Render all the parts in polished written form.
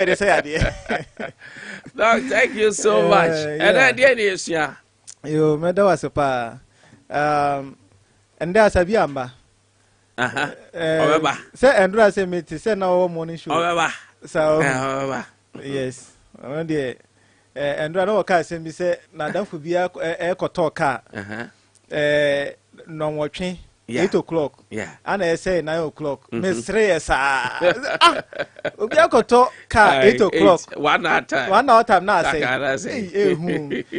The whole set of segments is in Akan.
They say idea. No, thank you so much. And idea is yeah. You made was a pa. And there's a biamba. Say Andrew say me to say no morning show. So yes. Andrew no car say me say na dan for bia e koto car. No watching 8 o'clock. Yeah. And I say 9 o'clock. Miss 3 years. Obi akoto car 8 o'clock. 1 hour time. 1 hour time now say.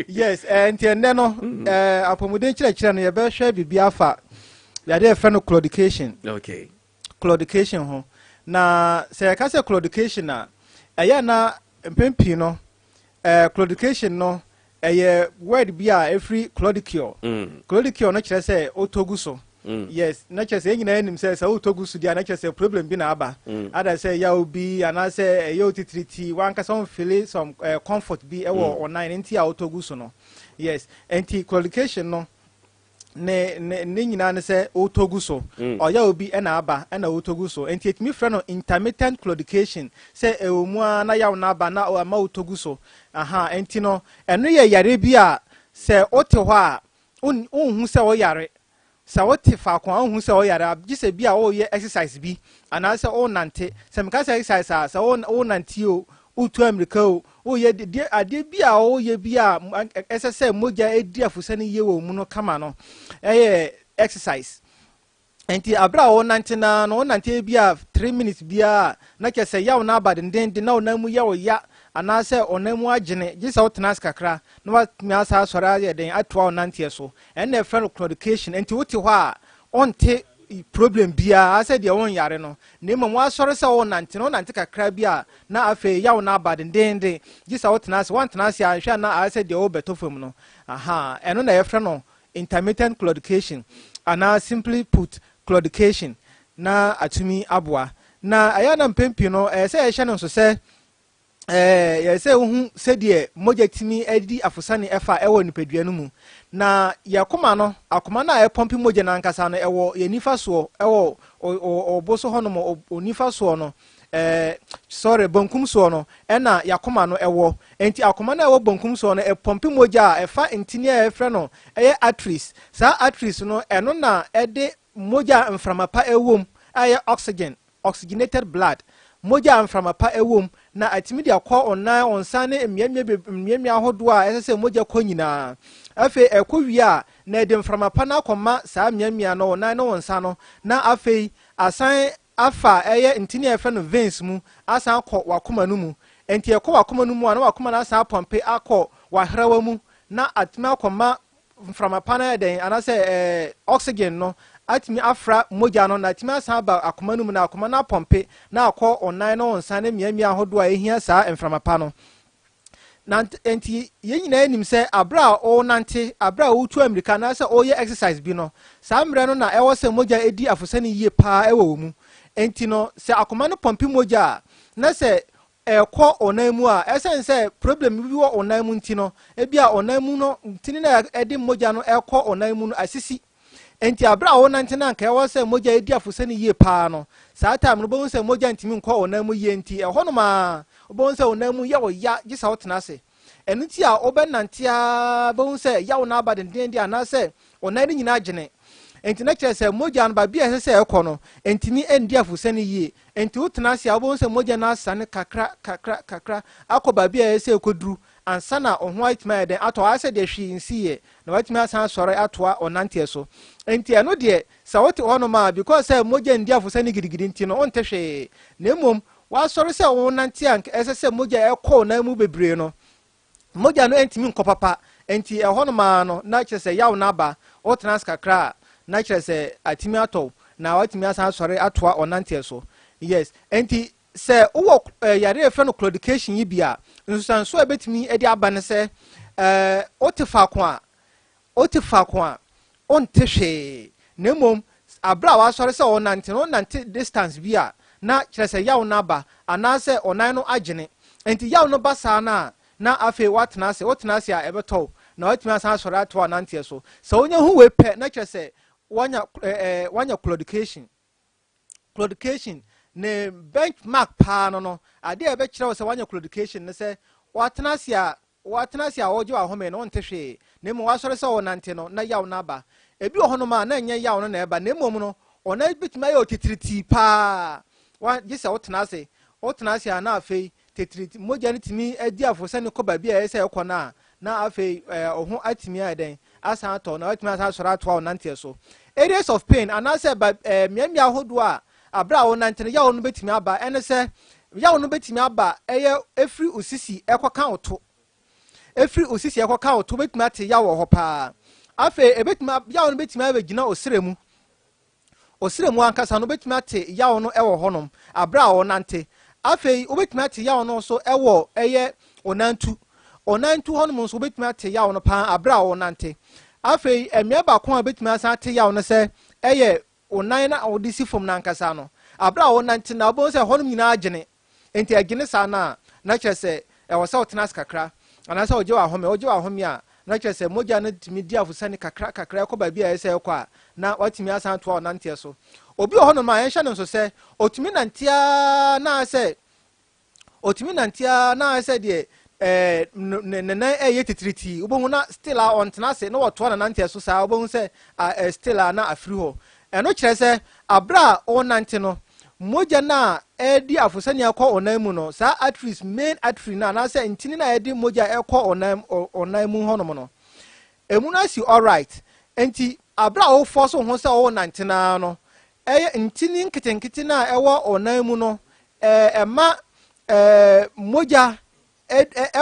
Yes, and then no apomuden kire no ye be hwe bibia fa. Ya dey friend claudication. Okay. Claudication ho. Na say ka say claudication na eya na mpempi no claudication no word bia every claudicure. Claudicure no kire say otoguso. Yes, na kire say nyina enim say otoguso dia na kire say problem bi na aba. Ada say ya obi ana say ya otitriti wan ka some feel some comfort bi ewo online nti a otoguso no. Yes, anti claudication no ne nyina ne se otoguso oya obi e na aba e na otoguso enti etimi frɛ no intermittent claudication se ewmu na yaw na aba na ama otoguso enti no eno ye yare bi a se ote hɔ a unhu se o yare sa wote fa kwa unhu se o yare gise bi a o ye exercise bi ana se o nante se meka se exercise a se o nante o utu America o ye de ade bi a o ye bi a SSM moja edi afusani ye wo mu no kama no exercise enti abra o nante na no nante bi a 3 minutes bi a na kese yaw na abaden den na onamu ye o ya ana se onamu agene gisa otena kakra na wa miasa sora ye den atwa o nante so ene friend claudication enti wote hɔ a onte problem bia ase de won yare no na mmom asɔre se wo nante no nante kakra bia na afi yawo na abaden den gisa wotena ase wantena ase anhwa na ase de wo betofam no eno na yefre no intermittent claudication ana simply put claudication na atumi aboa na aya na mpempi no se ye no so se ye se hu se de mojetimi adi afusane efa ewo nipadua no mu na yakoma no akoma na pompi moje na nkasa no ewo yenifa so ewo oboso hono onifa so no sorry bonkum so no na yakoma no ewo enti akoma na ewo bonkum so no pompi moje a efa ntini a efre no arteries sa arteries no eno na ede moja mframapa ewom aye oxygenated blood moja mframapa ewom na atimi de akọ onan onsane miamia hodo a esese moja kọ nyina afi ekowi a na ede mframapa na akoma saa miamia no onan no onsa no na afi asan afa eye ntini efe no veins mu asan akọ wakoma no mu enti ekọ wakoma no mu a na wakoma na asan pompe akọ wahrawa mu na atimi akoma mframapa na eden anase oxygen no atimi afra moja no na atimi asan ba akoma no mu na akoma na pompe na akọ onan no onsa na miamia hodo a ehia saa mframapa no na enti ye nyina enim se abra o nante abra o tu America na se o ye exercise bi no saa mre no na ewo se moja edi afusani yie pa ewo mu enti no se akoma no pompe moja na se ekọ onan mu a esen se problem bi wo onan mu ntino ebia onan mu no ntini na edi moja no ekọ onan mu no asisi enti abra wo nante na nka ewo se moja edi afusani yie pa no saa time no bo se moja ntimi nkọ onan mu yie nti eho no ma bo se onan mu ye wo ya gisa wotena se enu ti a obenante a bo se ya wo na abaden den dia na se onan ni nyina agene enti na kire se moja no ba bia se ekọ no entimi endi afusani yie enti wotena se a bo se moja na asane kakra akoba bia se ekoduru ansana ohun itima den ato ase de hwi nsiye na watimi asan sore atoa onante so enti eno de sa wote hono ma because say moja ndi afusani gidigidi nti no onte hwe na emom wa sore se onante ank ese se moja ekọ na mu bebre no moja no entimi nkopapa enti ehono ma no na kire se yaw na aba o transkakra na kire se atimi ato na watimi asan sore atoa onante so yes enti se wo yare efe no claudication yi bia nsusanso ebetimi edi abane se otifa ko a onte hwe nemom abra wa sore se onante distance bia na kire se yaw na aba ana se onan no agene enti yaw no basa na afi watena se a ebeto na watimi asan sore ato onante so onya hu we pe na kire se wanya claudication ne benchmark pa no ade e be kire wo se wanya claudication ne se watena sia ojo ahome no ntehwe ne mo wasore se wonante no na yaw na ba ebi ohono ma na nya yaw no na eba ne mom no ona bitima ya otitriti pa wa gise wotena sia na afei tetriti moja ne timi adi afose ne ko ba bia ese ekọ na afei ohun atimi aden asa ato na atimi asa sora ato wonante so areas of pain anase ba miamia hodo a abra wonante ne yaw no betimi aba ene se yaw no betimi aba eye efri osisi ekoka oto efri osisi ekoka oto betimi ate yaw ho pa afei ebetimi yaw no betimi aba gina osiremu ankasa no betimi ate yaw no ewo honom abra wonante afei obetimi ate yaw no so ewo eye onantu honom so obetimi ate yaw no pa abra wonante afei emia ba ko obetimi asa ate yaw no se eye onan na odisi fom na ankasa no abra wonante na obon se honom nyina agene enti agene sa na kire se ewo se otenas kakra anasa oje wa home a na kire se moja na timi di afusani kakra ko ba bia ese ekọ a na watimi asa to wonante so obi honom ma yenhye no so se otimi nantia na se de ne eye titriti obo na still on tenase na woto na nantia so sa obo se still na afri ho eno kire se abra onante no moja na edi afusani akọ onamu no sa arteries main artery na se ntini na edi moja ekọ onamu honom no emu na si all right enti abra o force ho se o nante na no ntini nkitenkiti na ewo onamu no ema moja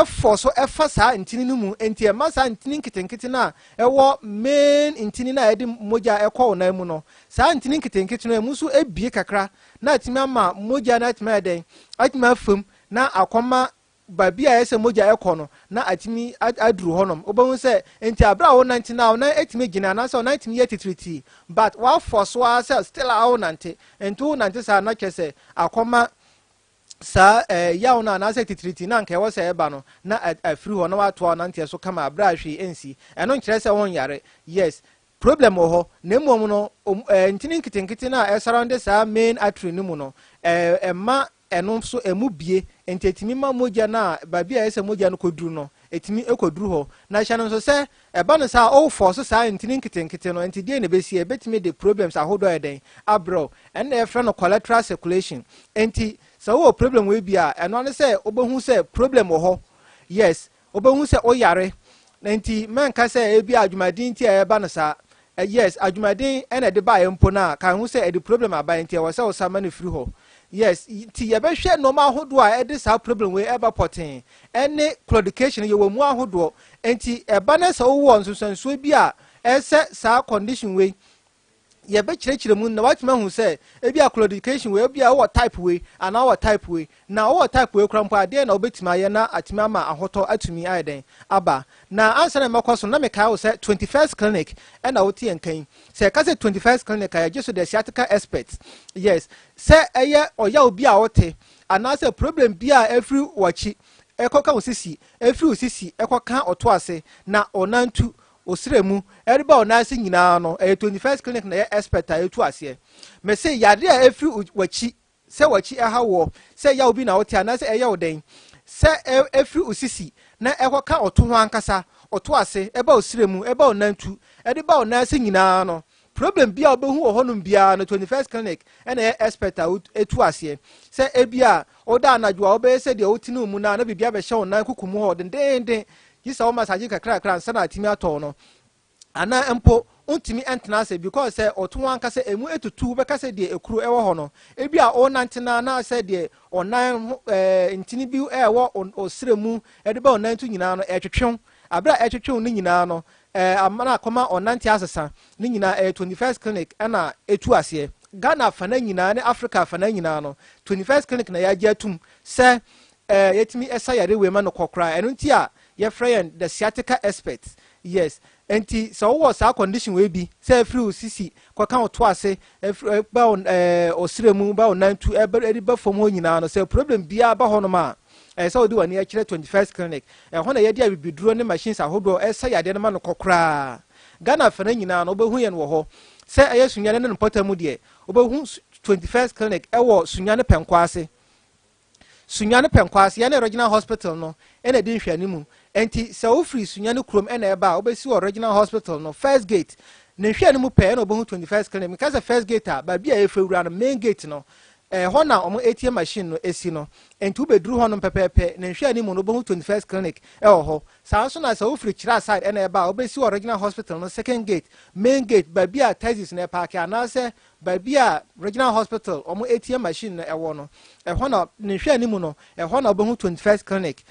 force efa sa ntini no mu enti ema sa ntini nkitenkiti na ewo main ntini na edi moja ekọ onamu no sa ntini nkitenkiti no emusu ebie kakra na atimi ama moja na atimi eden atimi afam na akoma babia ese moja ekọ no na atimi aduru honom obon se enti abra wo nante na na atimi gina na so na atimi yetitriti but wa force wa se still awo nante enti nante sa na kese akoma sa yawo na se titriti na nka wo se eba no na afri ho na wato nante so kama abra hwe ensi eno nkire se won yare yes problem ho na mmom no ntini nkitenkiti na surround sa main artery no mu no ema eno so emu bie entetimi ma moja na babia ese moja no koduru no etimi ekoduru ho na hya no so se eba no sa all force sa ntini nkitenkiti no entidie ne besie betimi the problems ahodo eden abro and e frɛ no collateral circulation enti so wo problem we bia eno ne se obehu se problem ho yes obehu se oyare enti man ka se e bia adwumadin ti e ba no sa yes adwumadin ene de ba empo na kan hu se e the problem aba enti e wo se wo sa ma no free ho yes ti ye be hwe normal hodo a e de sa problem we eba poten ene claudication ye wo mu ahodo enti e ba na se wo nsusansuo bi a e se sa condition we ye be kirekire mu na watuma hu se e bia claudication we bia wo type we ana wo type we na wo type we krampo ade na obetima ye na atima ma ahoto atumi aiden aba na answer na makoso na me kai wo se 21st clinic e na woti enkan se ka se 21st clinic ya jesu the sciatica experts yes se eye oya obi a wote ana se problem bia every wachi ekoka osisi every osisi ekoka oto ase na onantu osiremu eriba onase nyina no 21st clinic na expert etu ase me say yade a every wachi se wachi ehawo se ya obi na wote anase eya oden se every osisi na ekoka oto ho ankasa oto ase eba osiremu eba onantu eriba onase nyina no problem bia obehu ohonum bia no 21st clinic na expert etu ase se ebia oda anadwo obe se de otinu mu na bibia be hye onan kukumu ho den yisa o massage kakra nsa na atimi ato no ana empo untimi entenase because say oto anka se emu etutu be ka se de ekuru ewo ho no ebi a o nantena na se de onan ntini bi ewo osiremu ede ba onan tu nyina no etwetwe abra etwetwe no nyina no amana akoma onanti asesa ni nyina 21st clinic na etu ase Ghana fana nyina ne Africa fana nyina no 21st clinic na ya atum se yetimi esa yare we ma no kokra eno nti a ye friend the sciatica experts yes enti so wo sa condition we bi say free sisi kwa kan oto ase ba osiremu ba onantu edi ba fom ho nyina no say problem bia ba ho no ma so odi wani akire 21st clinic ho na ye dia bibiduro ne machines ahodo esa yade no ma no kokra Ghana fana nyina no obehu ye no ho say ayesunyane ne potamu de obehu 21st clinic ewo Sunyani Penkwase Sunyani Penkwase yana regional hospital no ene di nhwanimu enti se wo free Sunyani krom ene eba obesi original hospital no first gate ne nhwanimu pe na obohu 21st clinic because first gate a ba bia efewura no main gate no ho na omo ATM machine no esi no enti ubeduru ho no pepepe ne nhwanimu no obohu 21st clinic ho sanso na se wo free chira side ene eba obesi original hospital no second gate main gate ba bia taxis na park anase ba bia regional hospital omo ATM machine no ewo no ho na ne nhwanimu no ho na obohu 21st clinic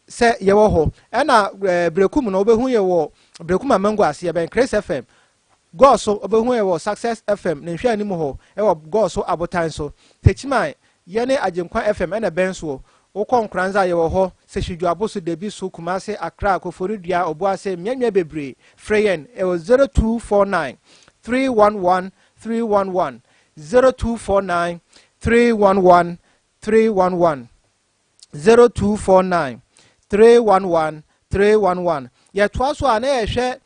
se yewo ho na brekum no obehu yewo brekum amango ase ben Grace FM go so obehu yewo Success FM ne hwe animu ho ewo go so abotan so techiman yene Agenkwa FM na ben so wokọ nkranza yewo ho se hwedwu aboso debi so Kumase Accra Koforidua Obuase mianwa bebre freyen ewo 0249 311 311 0249 311 311 0249 311 ya twaso ana ehwe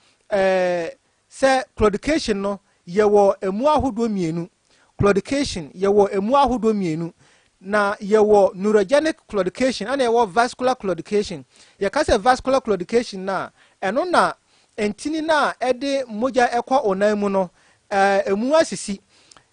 se claudication no yewo emu ahodo mienu claudication yewo emu ahodo mienu na yewo neurogenic claudication ana yewo vascular claudication ya kase vascular claudication na eno na entini na ede moja ekwa onan mu no emu asisi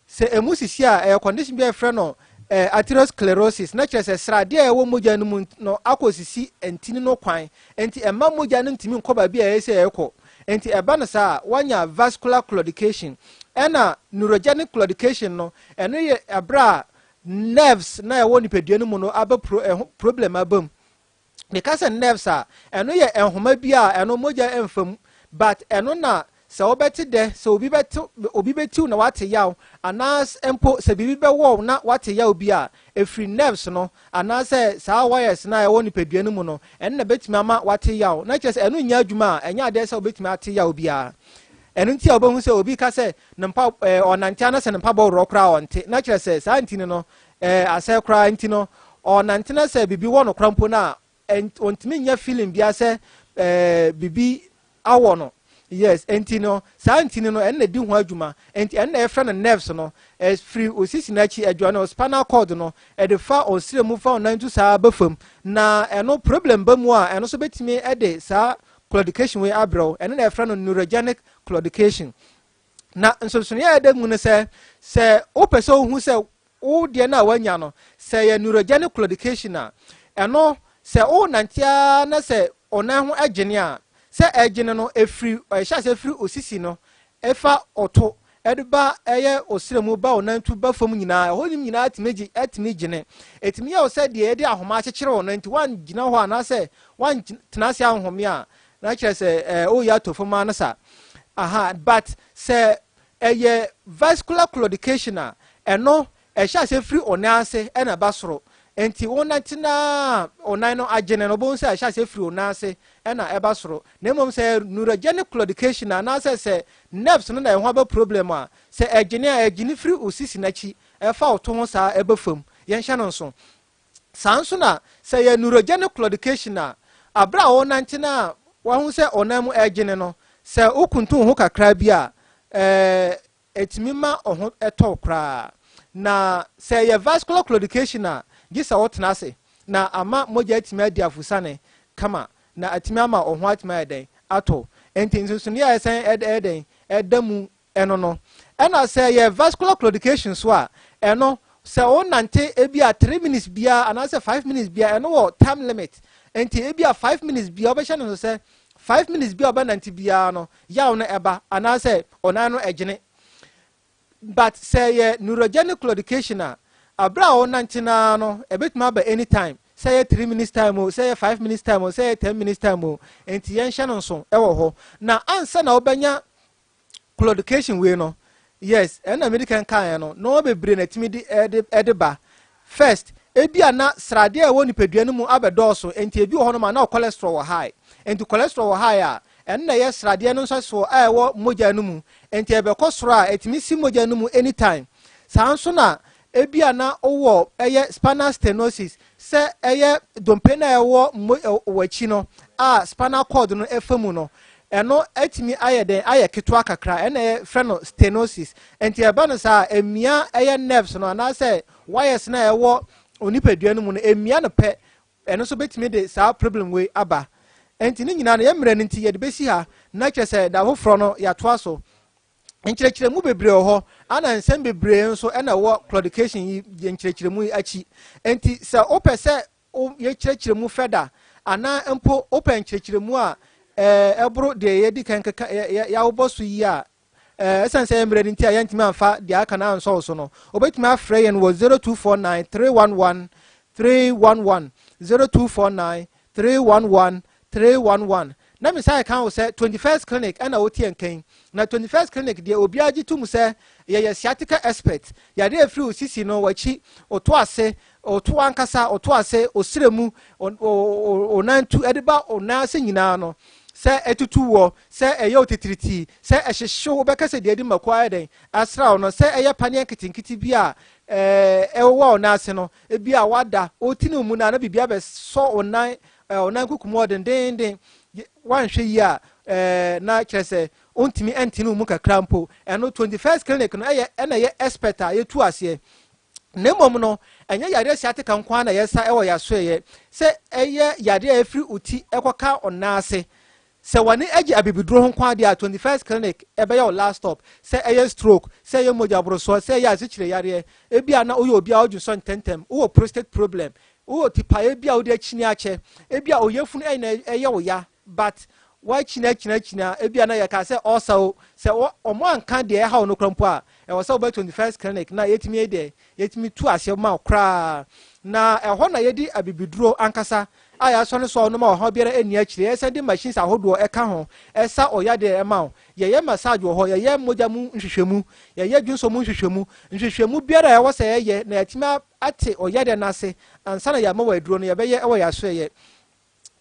se emu sisi a condition be frɛ no atherosclerosis na kyerɛ sɛ srade a ɛwɔ mogya no mu no akosisi entini no kwan enti ɛma mogya no ntimi nkɔba bi a ɛsɛ ɛkɔ enti ɛba no saa wanya vascular claudication ɛna neurogenic claudication no ɛno yɛ abra nerves na ɛwɔ nipadua no mu no aba problem abam because nerves a ɛno yɛ ɛhoma bi a ɛno mogya ɛmfam but ɛno na se obeti de se obi beti na wate yaw anas empo se bibi be wo na wate yaw bi a efri nerves no anas sa wires na e woni pedua no mu no en na betimi ama wate yaw na kye se enu nya adwuma a enya de se obetimi ate yaw bi a enu nti a obohu se obi ka se nempa onante na se nempa bo ro kra onte na kye se sa ntini no ase kra nti no onante na se bibi wo no krampo na ontimi nya feeling bia se bibi awo no yes enti no sa ntini no en na di ho adwuma enti en na e fra no nerves no free osisi na chi adwa no spinal cord no e de fa osire mu fa onantu sa bafam na eno problem ba mu a eno so betimi e de sa claudication we abro en na e fra no neurogenic claudication na nsonso ya de mu no se opeso hu se o de na wanya no se ya neurogenic claudication a eno se o nantia na se onan ho agene a se ejene no efri ehya se efri osisi no efa oto edba eye osiremu ba onantu ba fam nyina honim nyina atimi gine etimi ya o se de ede ahoma akekere onantu wan gina ho ana se wan tenase ahome a na kire se o ya to fam anasa aha but se eye vascular claudication a eno ehya se efri onase ena basoro enti onantina onan no agene no bon se ehya se efri onase ena eba soro na mom se neurogenic claudication na se nerves no na ehwa ba problem a se egene free osisi nachi efa oto ho sa eba fam yen hya no nso sanso na se ye neurogenic claudication na abra onante na wa hu se onam egene no se okuntun ho kakra bi a etimima oho eto kra na se ye vascular claudication na gisa wotena se na ama moja etimi adiafusane kama na atimi ama ohwa atimi eden ato enti nsusu ya esen edamu eno no ena se ye vascular claudication so a eno se onante ebi a 3 minutes bia ana se 5 minutes bia eno wo time limit enti ebi a 5 minutes bia obehye no se 5 minutes bia obanante bia no yaw no eba ana se onano egene but se ye neurogenic claudication a abra onante na no ebetuma ba anytime say 3 minutes time o say 5 minutes time o say 10 minutes time o enti yen hye no so ewo ho na ansa na obanya claudication we no yes and American kan no no bebre na timi edeba first ebia na srade a woni pedua no mu abedoso enti ebi ho no ma na cholesterol high enti cholesterol high a en na ye srade no nso so a ewo moja no mu enti ebe kosoro a etimi si moja no mu anytime sanso na ebia na owo eye spinal stenosis se eye dompe na ewo wachi no a spinal cord no efamu no eno etimi ayeden aye ketwa kakra ena frɛ no stenosis enti eba no sa emia eye nerves no na say wires na ewo onipadua no mu no emia no pɛ eno so betimi de sa problem we aba enti ni nyina no yemre no nti ye de besi ha na kyerɛ sɛ da hofro no ya to aso nkyerɛkyerɛ mu bebree ho ana nsɛm bebree nso ɛna wɔ claudication yi nkyerɛkyerɛ mu achi enti sɛ opɛ sɛ ye kyerɛkyerɛ mu feda ana mpo opɛ nkyerɛkyerɛ mu a ɛboro de ye di kan ya wobɔ so yi a esan sɛ mmerɛ nti a yɛntimi amfa de aka na ansɔ so no obetumi afrɛ yɛn wɔ 0249 311 311 0249 311 311 na me say kan wo say 21st clinic ana woti enkan na 21st clinic de obi agi tum say ye sciatica expert ya de afri osisi no wachi oto ase oto ankasa oto ase osiremu onantu ediba onase nyina no say etutu wo say eye otitiriti say ehyehye wo beka say de edi makwa den asra no say eye panian kitinkiti bi a ewo onase no ebi a wada otini mu na bibia be so onan kukumo den wan hwe yi a na kyerɛ ontimi antini mu kakra mpo eno 21st clinic no na ye expert a yetu ase na mmom no enye yare sciatica nkwa na yesa ewo yaso ye se eye yare afri uti ekoka onase se wani agi abibiduro ho nkwa de a 21st clinic ebe ya last stop se eye stroke se eye mojabroso se eye azikyire yare ebia na oyo obia odwuso ntentem wo prostate problem wo tipa ebia odi akini ache ebia oyefunu eye wo ya but why china ebia na yaka say also say omo anka de ha no krampo a e wo say 21st clinic na yetimi tu ase ma kra na ho na yedi abibiduro ankasa aya so ne so no ma ho biara eni akire esa de machines ahodo eka ho esa oya de ema ye massage ho ye moja mu nhwehwemu ye dwunso mu nhwehwemu biara e wo say ye na yetimi ate oya de nase ansa na ya ma wa aduro no ye be ye e wo ya so ye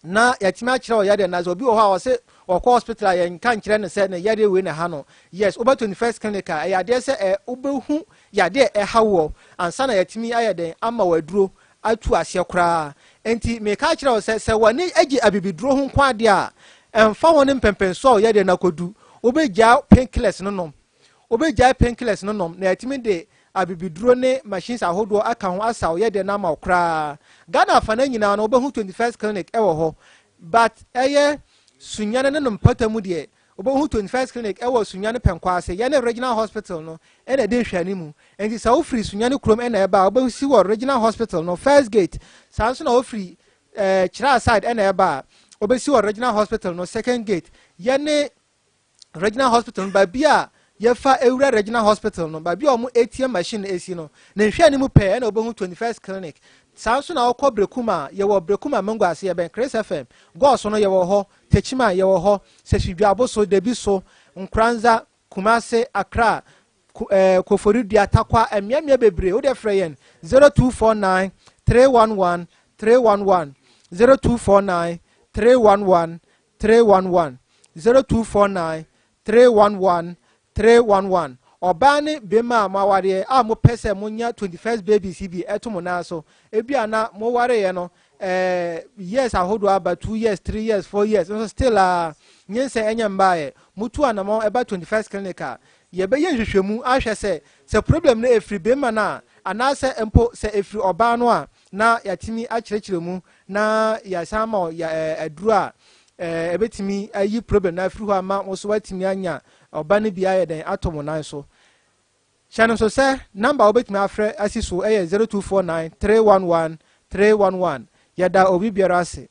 na yatimi akire oyade na obi wo ha wo se okọ hospital ya nka nkire ne se na yade we na ha no yes over 21st clinic a yade se obehu yade hawo ansa na yatimi ayede ama waduro atu ase kora enti me ka akire wo se wani agi abibiduro ho kwa de a emfa woni mpempenso oyade na kodu obegya painkillers no nom na yatimi de abibiduro ne machines ahodo aka ho asa oyede na ma kora Ghana fana nyina no obehu 21st clinic ewo ho but eye Sunyani ne mpatamu de obehu 21st clinic ewo Sunyani penkwase ye ne regional hospital no e na de hwani mu enti sa ofri Sunyani krom e na eba obehu si wo regional hospital no first gate sanso na ofri chira side e na eba obesi wo regional hospital no second gate ye ne regional hospital ba bia yefa ewura regional hospital no ba bia omo ATM machine esi no na hwani mu pe e na obehu 21st clinic sanso na okọ brekuma ye wo brekuma mango ase ye ben Chris FM go so no ye wo ho techima ye wo ho sefidwa aboso debi so nkranza kumase akra koforidua takwa emiamia bebre wo de frɛ yen 0249 311 311 0249 311 311 0249 311 311 Obani bema maware a mo pese mo nya 21st baby CB eto na so ebia na mo ware ye no years ahodo aba 2 years 3 years 4 years so still nyense enya mbae mutu anamo eba 21st clinic ye be ye hwehwemu ahwe se problem na efri bema na anase empo se efri oba no a na yatimi akyerekyere mu na ya sama ya aduru a ebetimi ayi problem na afri ho ama mo so watimi anya oba ne bia ye den atomo nan so Channel so say number obetimi afre asiso 0249 311 311 yada obi biara ase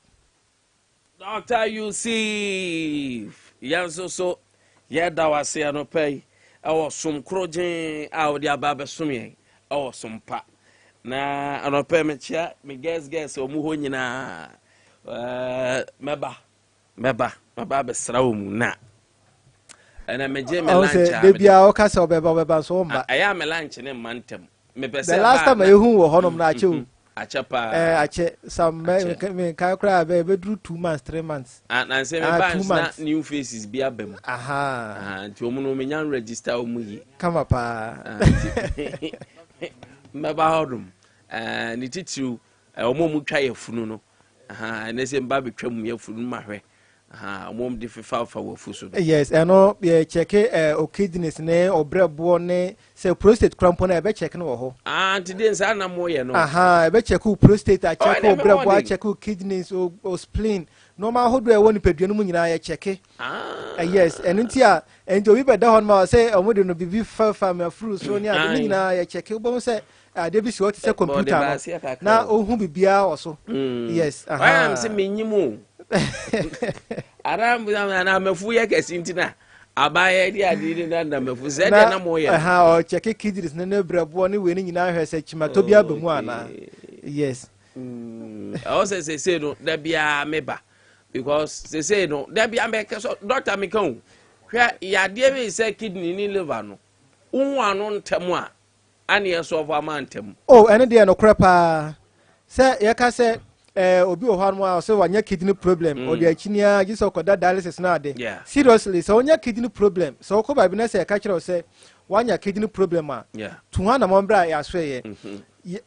Dr. Yusuf yanso yada wase anopai awo somkrojen awo dia baba somye awo sompa na anopai mechia me guess omu ho nyina meba besra omu na and me je me lunch de bia o ka se obeba so mba aya me lunch ne mantem me pese the last time you hu wo honom na ache achepa ache some me ka kra be dru 2 months 3 months and say me bands na new faces bi abem aha nti omu no me nyan register omu yi kama pa me ba hodum ni titiru omu twa yefunu no aha na say mba betwa mu yefunu mahwe mom de fifa fa wo fuso. Yes, and no check o kidneys ne obrebo ne say prostate cramp na be check no ho. Today say na mo ye no. Be check o prostate, a check o obrebo, a check o kidneys o spleen. Normal ho do e woni padua no mu nyina ya check. Yes, and ntia and obi be da hon ma say omo no bibi fa me fruit so ni ade nyina ya check. Bo say ade bi si what say computer na ohun bibia oso. Yes, I am say menyimu. Aram na mafu ye kesintina abaye di adi na mafu se de na mo ye o check kidneys na brabo ne we ni nyina hwese chimato bia bamu ana. Yes, I say no da bia meba because say no da bia make so doctor me kan hwa ya de we say kidney ni liver no unwa no ntemu a ane ye so for man ntemu ene de no krepa say ye ka say obi o hanu a say wanya kidney problem o de akinia gi so koda dialysis na ade seriously so wanya kidney problem so ko ba bi na say ka kire o say wanya kidney problem a tuha na mo bra ya so ye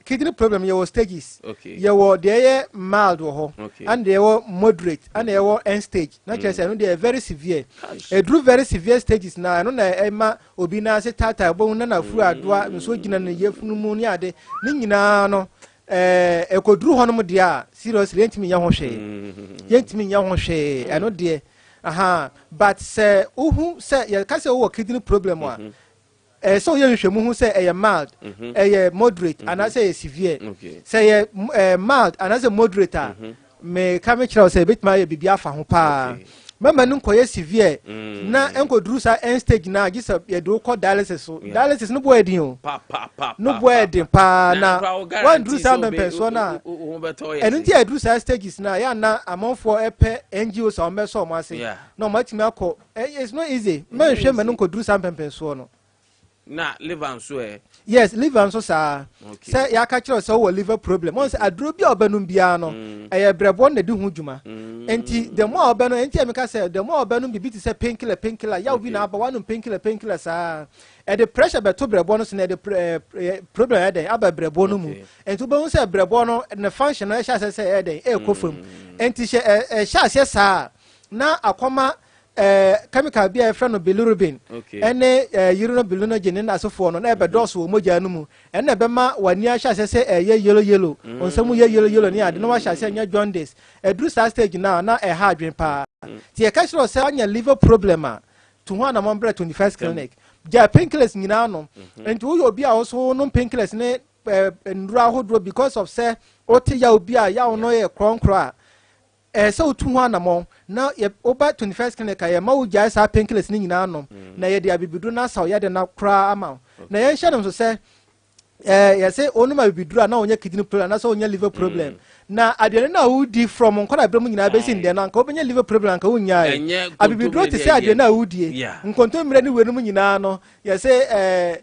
kidney problem ye was stages ye wo de mild wo and they were moderate and they were end stage na kire say no they very severe e drew very severe stages na no na e ma obi na say tata bo na furu adoa nso gina na yefunu mu ni ade ni nyina no e ko drew hono mu dia seriously yentimi nya ho hwe eno de but say uhu say ye ka say wo kidney problem a so ye nhwemu hu say e mild e moderate and I say severe say ye mild and I say moderate me ka me kira say bit ma ye bibia fa ho pa mama nu koye severe na enko duru sa end stage na gisa ye do ko dialysis no boy din o no boy din pa na one duru sa mempe so na enu ti duru sa stages na ya na amonfo epe NGO so me so mo ase no matimi akọ it's not easy me hwe me nu ko duru sa mempe so no na liver so yes liver so sa say ya ka kire so wo liver problem once adro bia obanum bia no eye brebo na di hu djuma enti the more obanu enti emeka say the more obanu bi ti say painkiller ya obi na aba one painkiller sa the pressure be to brebo no so na the problem e dey aba brebo no mu enti obanum say brebo no na function na sha say e dey e kofam enti sha sa na akoma chemical bia friend no bilirubin ene urine bilinogen na asofo no na ebe dose wo moja no mu ene be ma wani a hya se ye yellow onsemu ye yellow ni ade no wa hya se nya jaundice edru sa stage na e ha adwen pa ti e ka shiro se anya liver problem a to ho na mombre 21st clinic ja painkillers nyina no enti wo obi a wo so no painkillers ne ndura hodro because of say oti ya obi a ya no ye kronkro a so tu ho anamo na ye oba 21st clinic ya ma wo ja sa painkillers ni nyina no na ye de abibidu na sa ye de na kra ama na ye hye dem so say ye say onuma abibidu na onya kidney problem na so onya liver problem na adene na wudi from nkona brem nyina be sin de na nka obenya liver problem nka wonya abibidu te say adene na wudi nkonto mire ni wenum nyina no ye say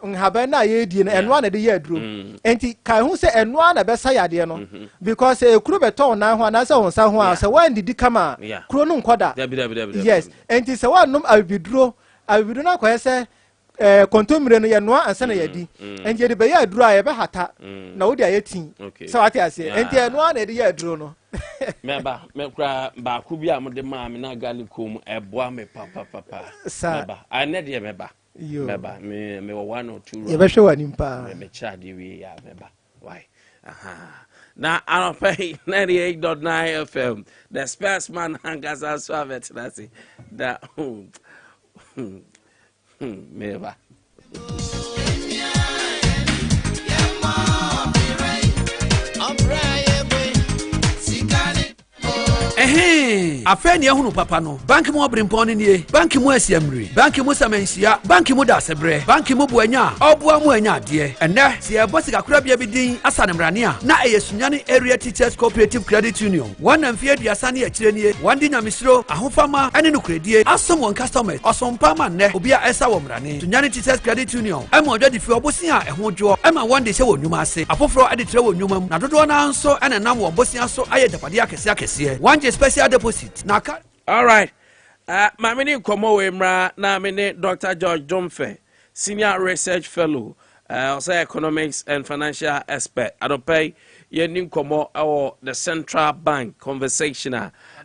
nhaba na ye die no eno na de ye aduro enti kai hu se eno na be sa yade no because ekuro beton na ho na se won sa ho a se wan didi kama kuro no nkoda yes enti se wan num abibidu na kwa se kontomire no ye no ansa na yadi enti de be ye aduro a ye be hata na wo de ayetin se wate ase enti eno na de ye aduro no meba mekra ba ku bi am de ma me na galikom eboa me papa meba ane de meba meba me one or two ye be hwe wani mpa me chadi wi ya meba why na anopay 98.9 FM the spaceman hangas as suavet na see that meba afeni ehunu papa no banki mu obrimpon nie banki mu asiamri banki mu samansia banki mu dasebre banki mu buanya obua mu anya ade ene se ebosi kakura bia bidin asanemrane a na Sunyani area teachers cooperative credit union wana mfie aduasa ne akire nie wandi nyamisro ahofama ene no kredie asom won customers osompa ma ne obi a esa wo mrane Sunyani teachers credit union ema odwa di fi obosi a eho dwo ema wande se wo nwuma ase afoforo ade tre wo nwuma na dodo na nso ene nam wo bosi aso aye japade akese wanje special deposit. All right. My name is na mini Dr. George Domfe, Senior Research Fellow, also Economics and Financial Expert. I don't pay yɛni nkɔmmɔ ɛwɔ the central bank conversation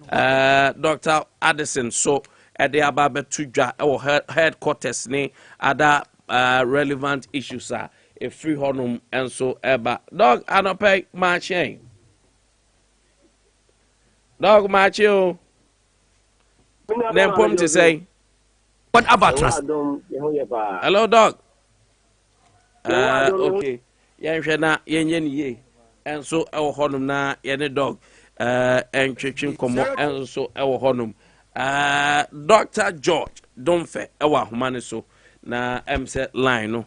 Dr. Addison so ɛde aba bɛto dwa ɛwɔ headquarters ne other relevant issues ɛfiri hɔnom ɛnso ɛba dog anɔpɛ maakyɛn dog maakye o na mpom te sɛ what about trust hello dog okay yɛnhwɛ na yɛnyɛ ne yie ɛnso ɛwɔ hɔnom na yɛne dog ɛntwetwe nkɔmmɔ ɛnso ɛwɔ hɔnom Dr. George Domfe ɛwɔ ahoma ne so na sɛ line no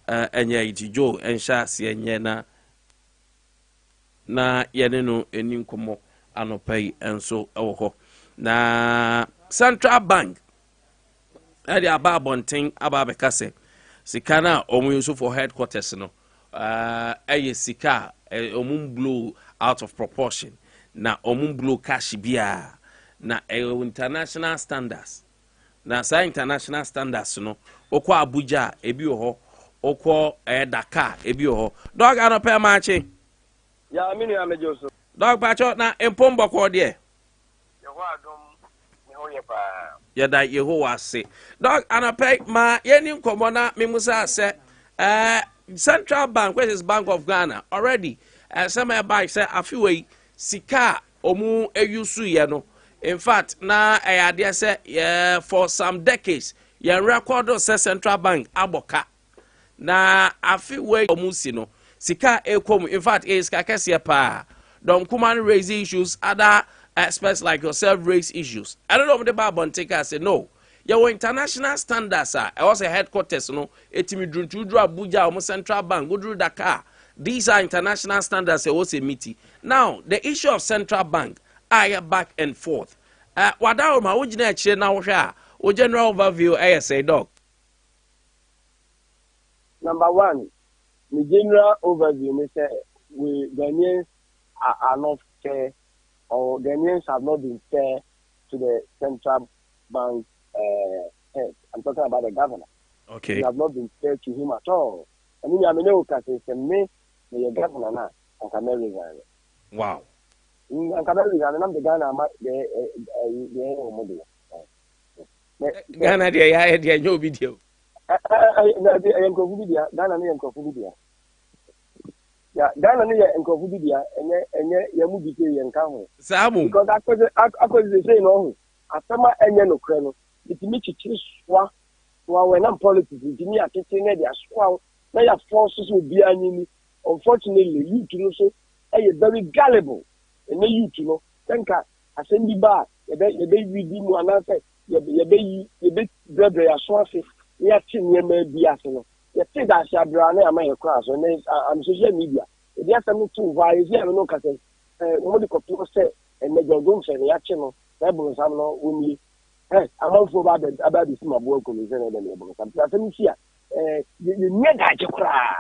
ɛnyɛ iti jo ɛnhyɛ aseɛ nyɛ na yɛne no ɛni nkɔmmɔ anɔpa yi ɛnso ɛwɔ hɔ na Central Bank ɛde aba abɔnten aba abɛka sɛ sika no a ɔmo use for headquarters no ɛyɛ sika ɔmo blow out of proportion na ɔmo blow cash biara na international standards na saa international standards no okɔ Abuja ebi wɔ hɔ okɔ Dakar ebi wɔ hɔ dog anɔpɛ maache ya mini amejoso dog pacho na empombo ko de yeho adom me ho ye pa yɛda yehowa ase dog anɔpɛ ma yɛni nkɔmmɔ na memusa sɛ Central Bank, which is Bank of Ghana, already some by say afiwe sika omu eyusu ye no. In fact, na idea say for some decades, ye record say Central Bank aboka. Na afiwe omu si no. Sika ekom in fact is kakese pa. Don kuman raise issues, other experts like yourself raise issues. I don't know if the Babon take say no. Your international standards are also headquarters no etimi druntu Abuja or Central Bank go through Dakar. These are international standards was a meeting. Now the issue of Central Bank are back and forth. Wada ma wojina chire na wo hwa o general overview say dog. Number one, the general overview me say we Ghanaians are not fair, or Ghanaians have not been fair to the Central Bank head. I'm talking about the governor. Okay. We have not been fair to him at all. I mean, say me, the governor now, and Camry. Wow. And Camry, I'm the Ghana, Ghana, the no video. Ghana, yeah, Ghana, and Kofudia, and Yamubi and Kamu. Samu. Because I could say no. After my annual crano. It makes it swap when I'm politics. It me a kitchen, they are swell. They are forces will be enemy. Unfortunately, you to know so a very gullible. And then you to know, thank I send you back. You baby didn't one answer. You baby, brother, are swampy. You have seen your may be asking. You say that I brown I may cross on I'm social media. If you have something to why is there no castle? What the computer say and make your room say the action. That was I'm not only. I'm also about this my work on the Zenable. I'm here. You need that you cry.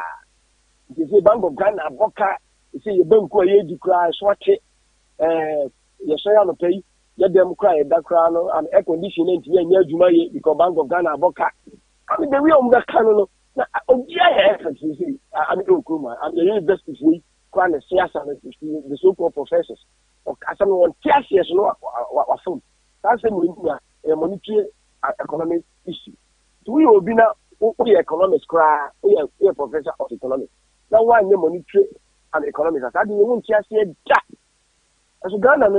You say Bank of Ghana, Boca, you say you don't cry, you cry, swatch it. You say on the pay, let them cry, that crown, and air conditioning to near Juma because Bank of Ghana, Boca. I mean, the real Ghana. Oh, yeah, I'm Okuma. I'm the university free, quite a the so called professors. Someone tells you, what film. That's a monetary economic issue. We will be now economics cry, we are professor of economics. Now why no monetary and economics? I didn't want to say that. As a Ghana,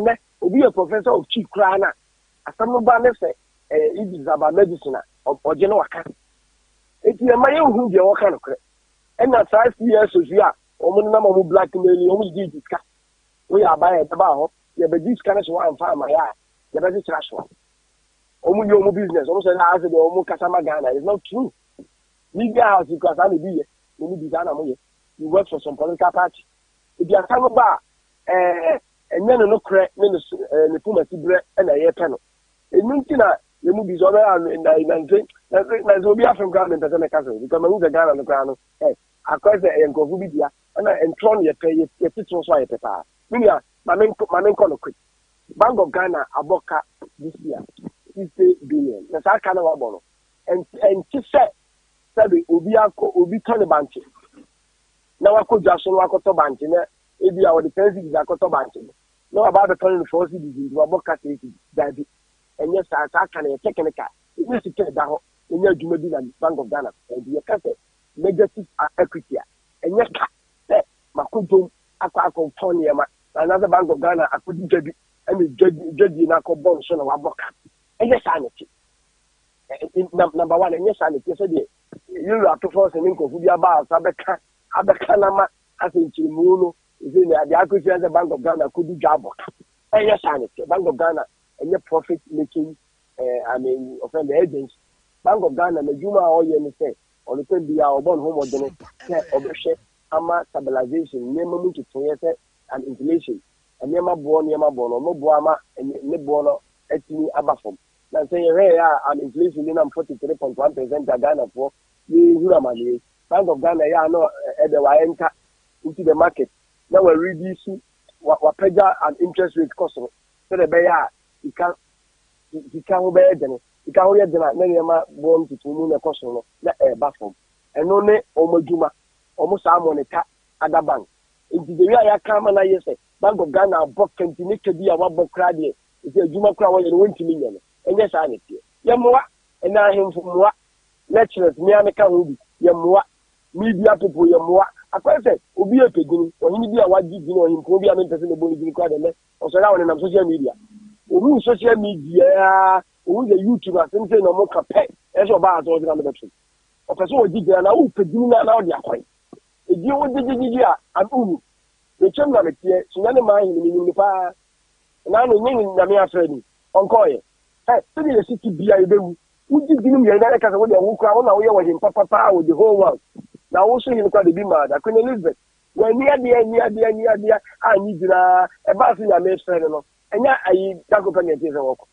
will be a professor of cheap crana. As some banner say, it is about medicine or general account. It's a my own who be all kind of credit. And that's 5 years of year, or number of black men, almost did discuss. We are buying about, but this kind of one farm my eye. The best trash one. Omu business. Almost an hour ago, Omu Kasama Ghana. It's not true. Media house because I'm a beer. You work for some political party. If you are talking about and then no credit, the Puma Tibre and a year panel. It means the movies over and there's will be from government as a castle because I move the Ghana on the ground. I call the Encovidia and Tron your pay your titles why a paper. Meaning, my main color quick. Bank of Ghana aboka this year 50 billion. That's our kind of abono. And she said, Obi turn the bank. Now I could just so I could to bank ebi a wɔde 10 cities akɔtɔ bank no na ɔba abɛtɔ no 4 cities nti wɔbɔ kasa eti dabi ɛnyɛ saa aka na yɛ technical ɛnyɛ sika ɛda hɔ ɛnyɛ adwuma bi na Bank of Ghana ɛdi yɛ kasa negative equity a ɛnyɛ ka sɛ makodom akɔ tɔn nneɛma na another Bank of Ghana akɔdi dwabi ɛna dwadi na akɔbɔ nso na wabɔ ka ɛnyɛ saa ne ti number one ɛnyɛ saa ne ti sɛ deɛ yɛwura atofo sɛ ne nkɔfo bi aba asa abɛka nama asɛ nkyirimu no ɛsɛ ne ade akɔsi sɛ Bank of Ghana akɔdi dwa abɔ ka ɛnyɛ saa ne ti Bank of Ghana ɛnyɛ profit making ɔfɛn the agents Bank of Ghana na adwuma a ɔyɛ ne sɛ ɔlepɛ bi a ɔbɔ ne ho mmɔdene sɛ ɔbɛhwɛ ama stabilization nneɛma mu ntutunyɛ sɛ an inflation nneɛma boɔ no ɔmo boɔ ama ne boɔ no atumi aba fam na sɛ yɛhwɛ yɛ a an inflation ne nam 43.1% a Ghanafoɔ yɛhuru amaneɛ Bank of Ghana yɛ a no ɛdɛ wɔayɛnta into the market na wɔreduce wapagya an interest rate kɔ soro sɛdeɛ ɛbɛyɛ a sika ho bɛyɛ dene sika ho yɛ dene a na nneɛma boɔ no tutu mu na ɛkɔ soro no na ɛɛba fam ɛno ne ɔmo adwuma ɔmo saa monitor other bank nti deɛ a yɛaka ama no ayɛ sɛ Bank of Ghana abɔ kanti ne ka bi a wabɔ koraa deɛ ɛsɛ adwuma koraa wɔyɛ no wɔntumi nyɛ no ɛnyɛ saa ne teɛ yɛmmoa ɛna ahemfo mmoa lecturers mmea ne ka ho bi yɛmmoa media people yɛmmoa akɔyɛ sɛ obi yɛ pɛgyini ɔhene bi a wagye gyina ɔhempo bi a mempɛ sɛ mɛbɔ ne gyini koraa dɛ mɛ ɔsɔre a wɔnenam social media ohu social media ohu yɛ YouTube asɛm sɛ na ɔmo ka pɛ ɛsɛ ɔbaa atɔ ɔgyina mɛbɛto ɔpɛ sɛ wɔgye gyina na wopɛgyini na ɔde akɔe ɛgye wo gyegyegye a aduhu ɛtwam na meteɛ Sunyani maa hene menim paa na no nyɛ nyame afrɛ ni ɔnkɔɔyɛ sɛdeɛ yɛsiti bia yɛbɛwu wogye gyini yɛ na ɛka sɛ wode wo koraa wo na woyɛ wɔ hempa papa wɔ the whole world na wo so hene koraa de bi maa da Queen Elizabeth w'ani adeɛ a nyi gyinaa ɛbaa so nyame frɛ no no ɛnyɛ ayi dakopɛ ne ɛte sɛ wɔkɔ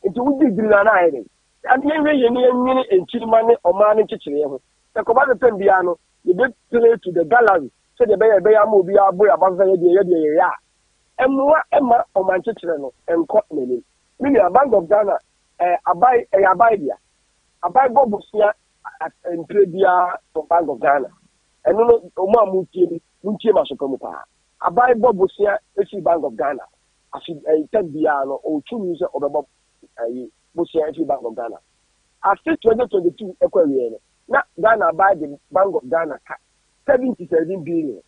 nti wogye gyini na ayɛ den adeɛ hwɛ yɛ ne yɛnyene nkyirima ne ɔmaa ne nkyekyereɛ ho sɛ kɔba de pɛm biara no yɛbɛpere to the gallery sɛdeɛ ɛbɛyɛ ama obi abo aba sɛ yɛdeɛ yɛyɛ a ɛmmoa ɛma ɔma nkyekyerɛ no ɛnkɔ n'anim media Bank of Ghana abae bia abae bɔ bosia mpire biara for Bank of Ghana ɛno no ɔmo a muntie ma so mu paa abae bɔ bosia esi Bank of Ghana afi tɛm biara no ɔtumi sɛ ɔbɛbɔ bosia esi Bank of Ghana after 2022 ɛkɔ awie no na Ghana abae the Bank of Ghana ka 77 billion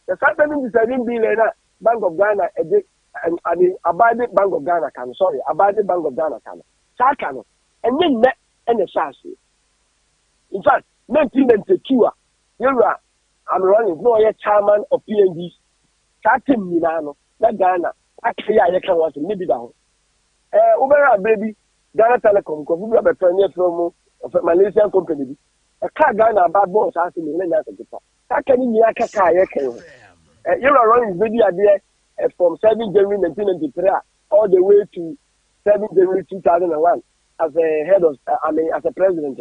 the 77 billion na Bank of Ghana abade Bank of Ghana kan abade Bank of Ghana kan saa ka no ɛnyɛ nnɛ ɛna hyɛ in fact 1992 a yɛwura Amrani no ɔyɛ chairman of PNG saa tem nyinaa no na Ghana akɛyɛ a yɛka wɔn asɛm ne bi da ho wobɛrɛ abere bi Ghana Telecom kɔfo bi abɛtɔ ne yɛfrɛ mu Malaysian company bi ɛka Ghana aba bɔɔ saa asɛm ne nyɛ asɛm saa ka ne nyinaa kaka a yɛka ho yɛwura Ronnie bɛdi adeɛ from 7 January 1993 all the way to 7 January 2001 as a head of, as a president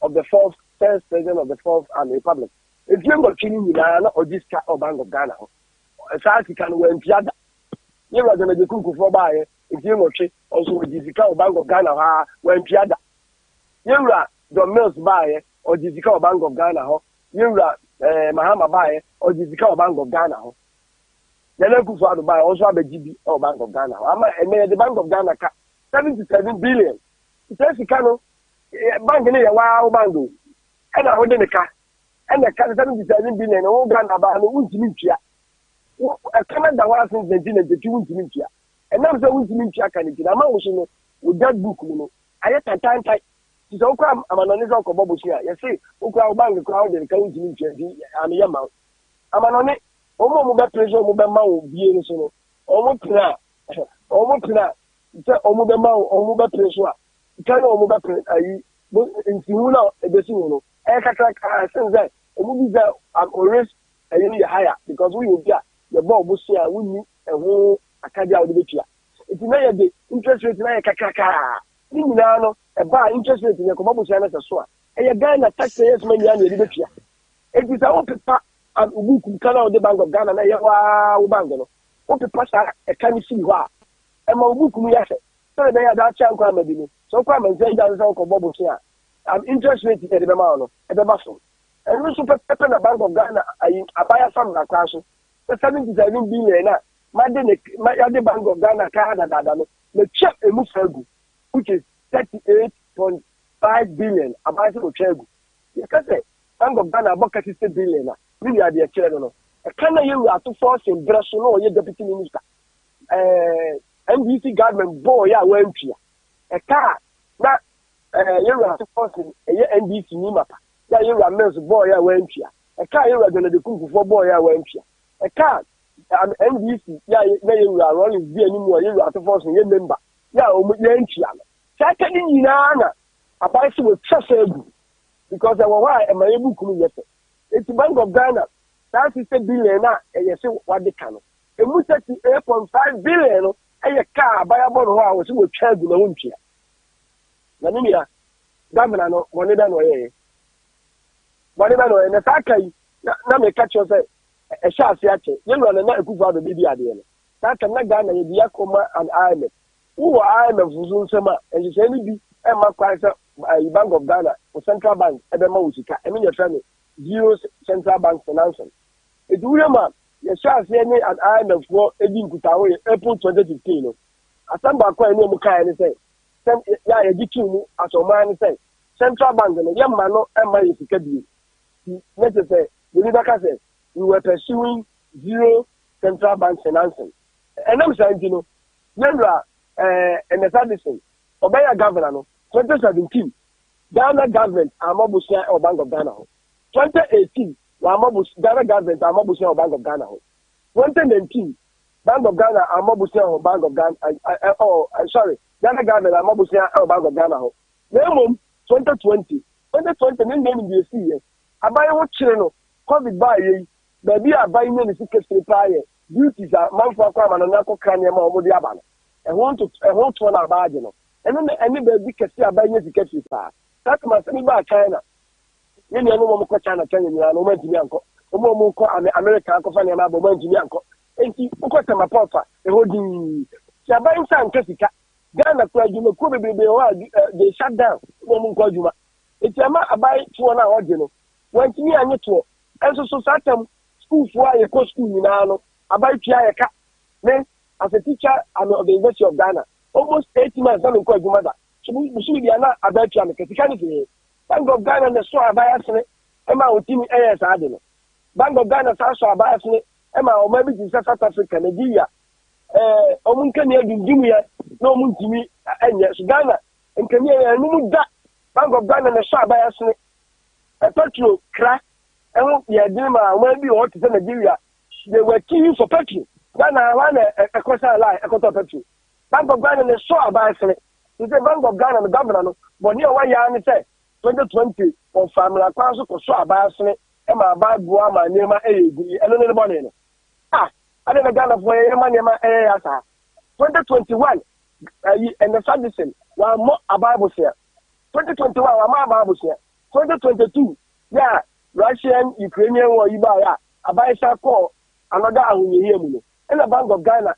of the first president of the fourth republic. If you go to or this Bank of Ghana, Saki can win Piada. You are going to cook for buy if you go to also with the Bank of Ghana, when Piada. You are the Mills buy or the Bank of Ghana, you are Mahama buy or the Bank of Ghana. Then I could buy also have a GB or Bank of Ghana. And the Bank of Ghana 77 billion. It says you can bank in a wow bango. And I hold in the car. And the car 77 billion and Ghana about the Winchia. A Canada was since 1992 Winchia. And now the Winchia can it. I'm also with that book. I had a time type. It's all come. I'm an honest uncle Bobo here. You see, Ukra Bank crowd and coming to Winchia. I'm a young man. I'm an honest. Omo mo be pressure mo be ma wo bie no so no omo pina se omo be ma omo be pressure kan omo be pressure ayi bo ntihu na ebesi wo no kaka sense omo bi za always ayi no higher because we obi a the ball bo sia wonni eho akade a wo de betua enti na ye de interest rate na ye kaka ni nyina no e ba interest rate ne ko bo sia na so a ye Ghana taxpayers money na ye de betua enti sa wo pepa and Ubuku Kana the Bank of Ghana na yawa Ubangano. What the pastor a can see wha. And my Ubuku Yase. So they are that chan Kwamedini. So come and say that is Uncle Bobo here. I'm interested in the Bamano, at the muscle. And we super pepper the Bank of Ghana, I buy a family class. 77 billion na Made Bank of Ghana Canada the check a move which is 38.5 billion about the check. You can say Bank of Ghana about 60 billion. Really are the chair no. Can you are to force in Brussels or your deputy minister? NDC government boy ya went here. A car na you are to force in NDC Nimapa. Ya you are Mills boy ya went here. A car you are going to cook for boy ya went here. A car NDC ya you are running via anymore. You are to force in your member. Ya went here. Second in Nana, a bicycle with trust because I was why am I able to yesterday. It's the Bank of Ghana. That's 60 billion now, and you see what they can. A 8.5 billion, and a car by about who I was with child in the room here. Namia, Governor, one of them way. One of them, and the Sakai, now may catch yourself a shot yache. You run a night good for the baby idea. That can not Ghana, the Yakoma and IMF. Who are IMF for Zuma, and you say, maybe Emma Kaiser, Bank of Ghana, or Central Bank, Ebema Usika, I mean your family. Zero central bank financing. It will man, the shall say me at IMF for Edin Kutawe, April 2015. As some back when you can say, send ya a dikin as a man say, Central Bank and a young man, and my is let us say, the Rebecca says, we were pursuing zero central bank financing. And I'm saying, you know, Yandra and the Sadison, Obey a governor, 2017, Ghana government, Amabusia or Bank of Ghana. 2018, Ghana government, Amabusia or Bank of Ghana. 2019, Bank of Ghana, Amabusia or Bank of Ghana. Ghana government, Amabusia or Bank of Ghana. Minimum 2020, name in the year. I buy what channel, COVID by ye, maybe I buy many tickets to buy duties are man for a and another cranium or the Abana. I want to one about you know. And then any baby can see a buy your tickets with her. That's my semi by China. You know, no more China, no man to me uncle. No more American uncle, funny about man to me uncle. And he put my papa, a holding. She are buying some Kessica. Ghana, you know, could be they shut down. No more called you. It's a man about 2 hours, you know. When to me, I need to. And so, Saturn school for a cost school in Ano, about Chiaka. Then, as a teacher, I'm of the University of Ghana. Almost 80 months, I'm called your mother. So, we should be about Chiaka. Bank of Ghana and the store by us, Emma will team AS Adeno. Bank of Ghana, South by us, Emma, or maybe in South Africa, Nigeria. Omunkan here, Jimmy, no Muntimi, and yes, Ghana, and Kenya, and no that. Bank of Ghana and the store by us, a petrol crack, and yeah, Dima, maybe or to Nigeria. They were killing for petrol. Ghana, I ran a question lie, a quarter petrol. Bank of Ghana and the store by us, it's a Bank of Ghana and the governor, but near one year and say. 2020 or family council for so about Emma bad Guama Nema and anybody. I never got a way Nema 2021 and the Sadison were more a Bible here. 2021 were more Bible here. 2022, yeah, Russian, Ukrainian or Ibaya, a Baisa call another Ahuni and the Bank of Ghana,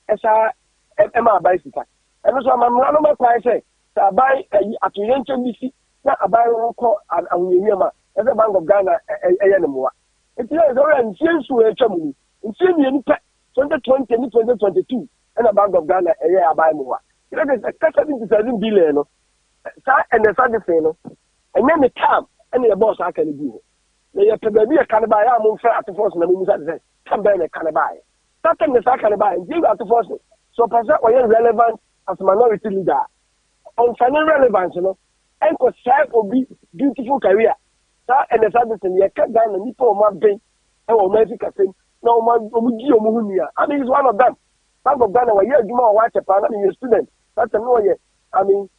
Emma Bicycle. And also, I'm not my price say, I buy at the NBC. Na abayo ko awuyema e the Bank of Ghana eyenemo it is already nsiensu etwamu nsienye nipa 2020 and 2022 and the Bank of Ghana eye abayo it is a 77 billion no sa and the sadise no enye me tam and the boss aka ne bi na ye pebabi e kan ba ya mo fra at force na mo sadise tam ba ne kan ba that time the aka ne ba you at force so person we relevant as minority leader on final relevance no and could serve or be beautiful career. That and the sadness in the Ghana, Nipo, my bank, and America saying, no man, I mean, he's one of them. Bank of Ghana, where you more watch a plan, I mean, your student. That's a no year. I mean,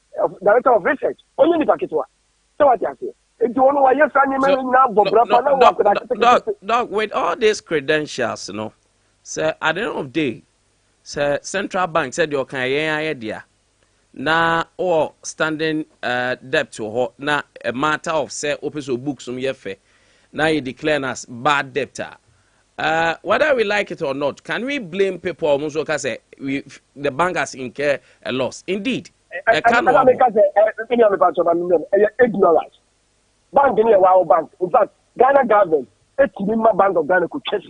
director of research. Only the packet. So what you say? If you want to, yes, I mean, now, with all these credentials, you know, sir, at the end of the day, sir, Central Bank said you can idea. Na or standing debt to her na a matter of say open so books yefe now you declare as bad debtor. Whether we like it or not, can we blame people almost say the bank has incurred a loss? Indeed, ignorance. Bank in a bank. In fact, Ghana government, it's the Bank of Ghana could check.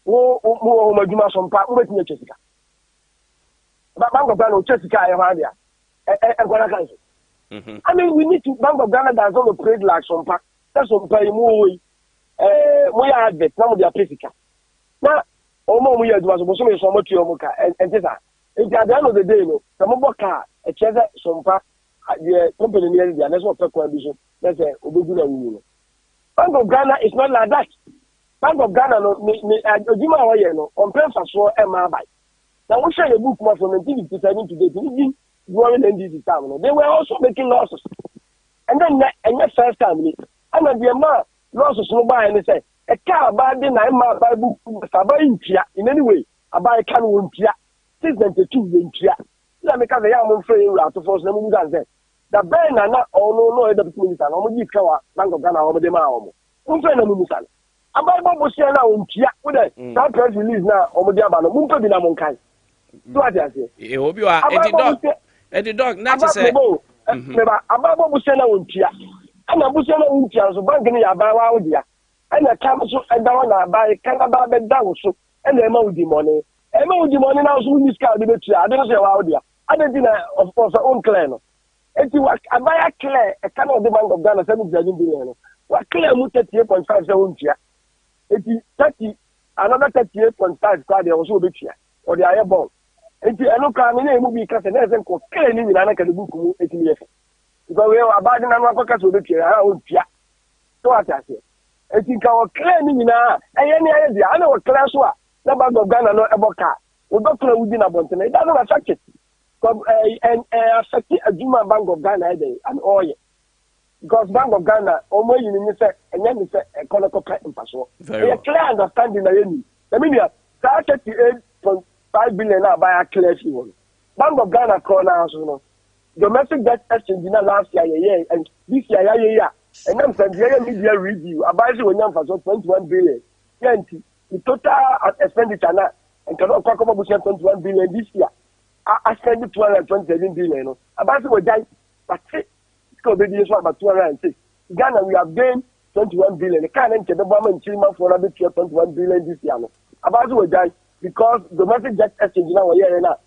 wo madwuma Sompa wo betinye chesika Bank of Ghana chesika ya hwa dia gonna cancel. I mean, we need to Bank of Ghana does not operate like Sompa. That's Sompa we are advert now they are physical. Now, Omo we are doing so much Omoka and this at the end of the day, no, some Omoka, a Chesa Sompa, the company near the national condition. That's a Obuguna. Bank of Ghana is not like that. Bank of Ghana no Ojima Oye no on pay for so Emma by. Now we share a book from 1957 to date. Growing NDC time, they were also making losses. And then the first time, I'm at the amount losses no buy and say, a car bad then I might buy book in any way. I buy a can win Pia, 692 in Pia. Let me come the young frame to force them to dance. The band are not all no other minister, no more cover, Bank of Ghana over the Mao. Umfrena Musan. I buy Bobo Siena in Pia with that press release now over the Abano, Mumpa Binamonkai. Do I say? You hope you are Eddie dog, not to say. Ababa Busena Untia. And a Busena Untia, so banking Abawa Udia. And a council and down by Canada down so and the Modi money. Modi money now soon this car. I don't say Audia. I don't think of course her own clan. It was a buy a clear a kind of the Bank of Ghana 7 billion. What clear 38.5 Untia. It is 30 another 38.5 card also be here or the airball. Enti eno ka me na emu bi ka se na ese nko kle ni nyina na ka de buku mu etimi efe because we abade na no akoka so be tia ha o tia so atase enti ka o kle ni nyina eye ni aye dia ana o kle so a na Bank of Ghana no eboka o doctor udi na bontene that no affect it because affect aduma Bank of Ghana dey and oye because Bank of Ghana o mo yi ni se enya ni se economic impaso e clear understanding na yeni I mean ya 38.5 billion now by a clear one. Bank of Ghana corner no. Domestic debt exchange last year and this year. And I'm saying the media review about when you for 21 billion. The total expenditure now and cannot talk about 21 billion this year. I spend 227 billion. About what die, but it's going to be about 206. Ghana we have gained 21 billion. The can't enter the government for another 21 billion this year. About what die. Because domestic debt exchange now here now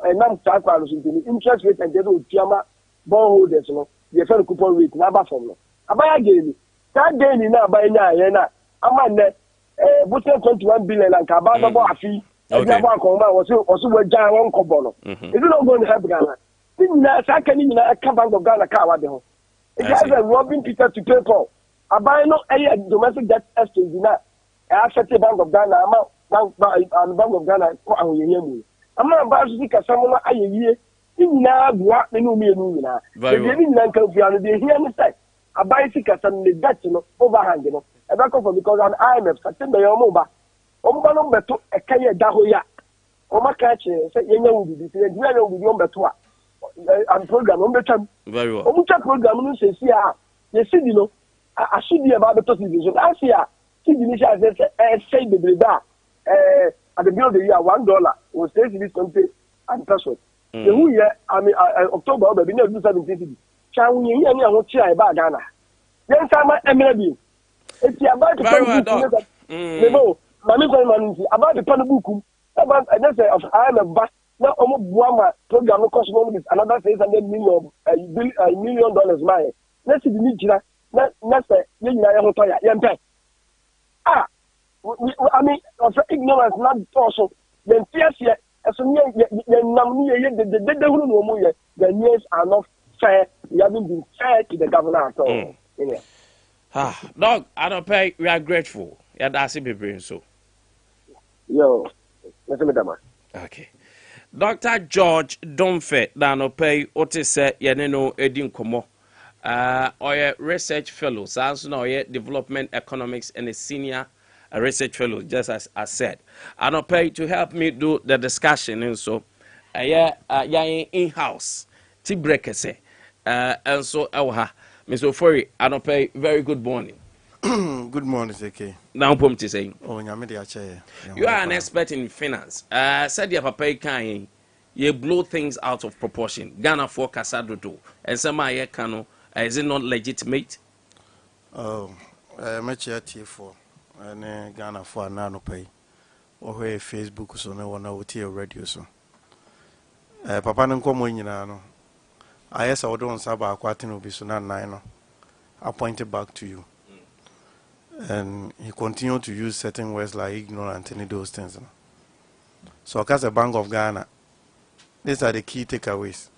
and now start the interest rate and they will tiama bondholders no the fair coupon rate na ba from no abaya gain that gain na abaya na amane 21 billion and ka ba no afi e bia ba ko ma wo so we jan won kobo no is it not going to help Ghana na saka ni na ka Bank of Ghana ka wa de ho it has a robbing Peter to pay for abaya no domestic debt exchange na affect Bank of Ghana amount Bank of Ghana ko mu ama ba su ka samu ayeye nyina bua ne no me no nyina de ni nyina kan fia no de hia ni sai abai sika sam ne debt no overhang no e ba ko for because an IMF September yo mo ba no beto e kaye da ho ya o maka che se yenya wubi bi se dia na wubi o beto a an program o betam very well o mu program no se si a ye sidi no asudi e ba beto sidi so asia sidi ni sha se say the brida at the beginning of the year $1 was says this country and person. The whole year I mean October be no 17 Chan ye ni an chi ai ba Ghana. Then sama emrebi. Eti about the book. No, mami ko man about the book. About I say of I am back now omo buama program no cost no is another $600 million my. Let's see the need jira. Na say ye nyina ye ho to ya ye mpe. I mean, of ignorance, not also. Then fears yet, as a near the who know the years are not fair. We haven't been fair to the governor at all. Dog, I don't pay. We are grateful. Yeah, that's it. Be so. Yo, let's me that. Okay. Dr. George Domfe, Dano pay, Otise, Yaneno, Edin Komo. Or research fellow, Sans no development economics and a senior research fellow, just as I said. I don't pay to help me do the discussion, and so in-house. Tibrekese, and so Mr. Ofori, I don't pay. Very good morning. Good morning, Zeke. Now, Pom to say, you are an expert in finance. Said your papa can you blow things out of proportion. Ghana for Casado do, and some I cano. Is it not legitimate? Oh, much for and Ghana for nano pay. or where Facebook so no one out here radio so. Papa no komo nyina no. Ayesa odo nsaba akwate no bi so na nine no. Appointed back to you. And he continued to use certain words like ignorant and those things. No? So as a Bank of Ghana, these are the key takeaways.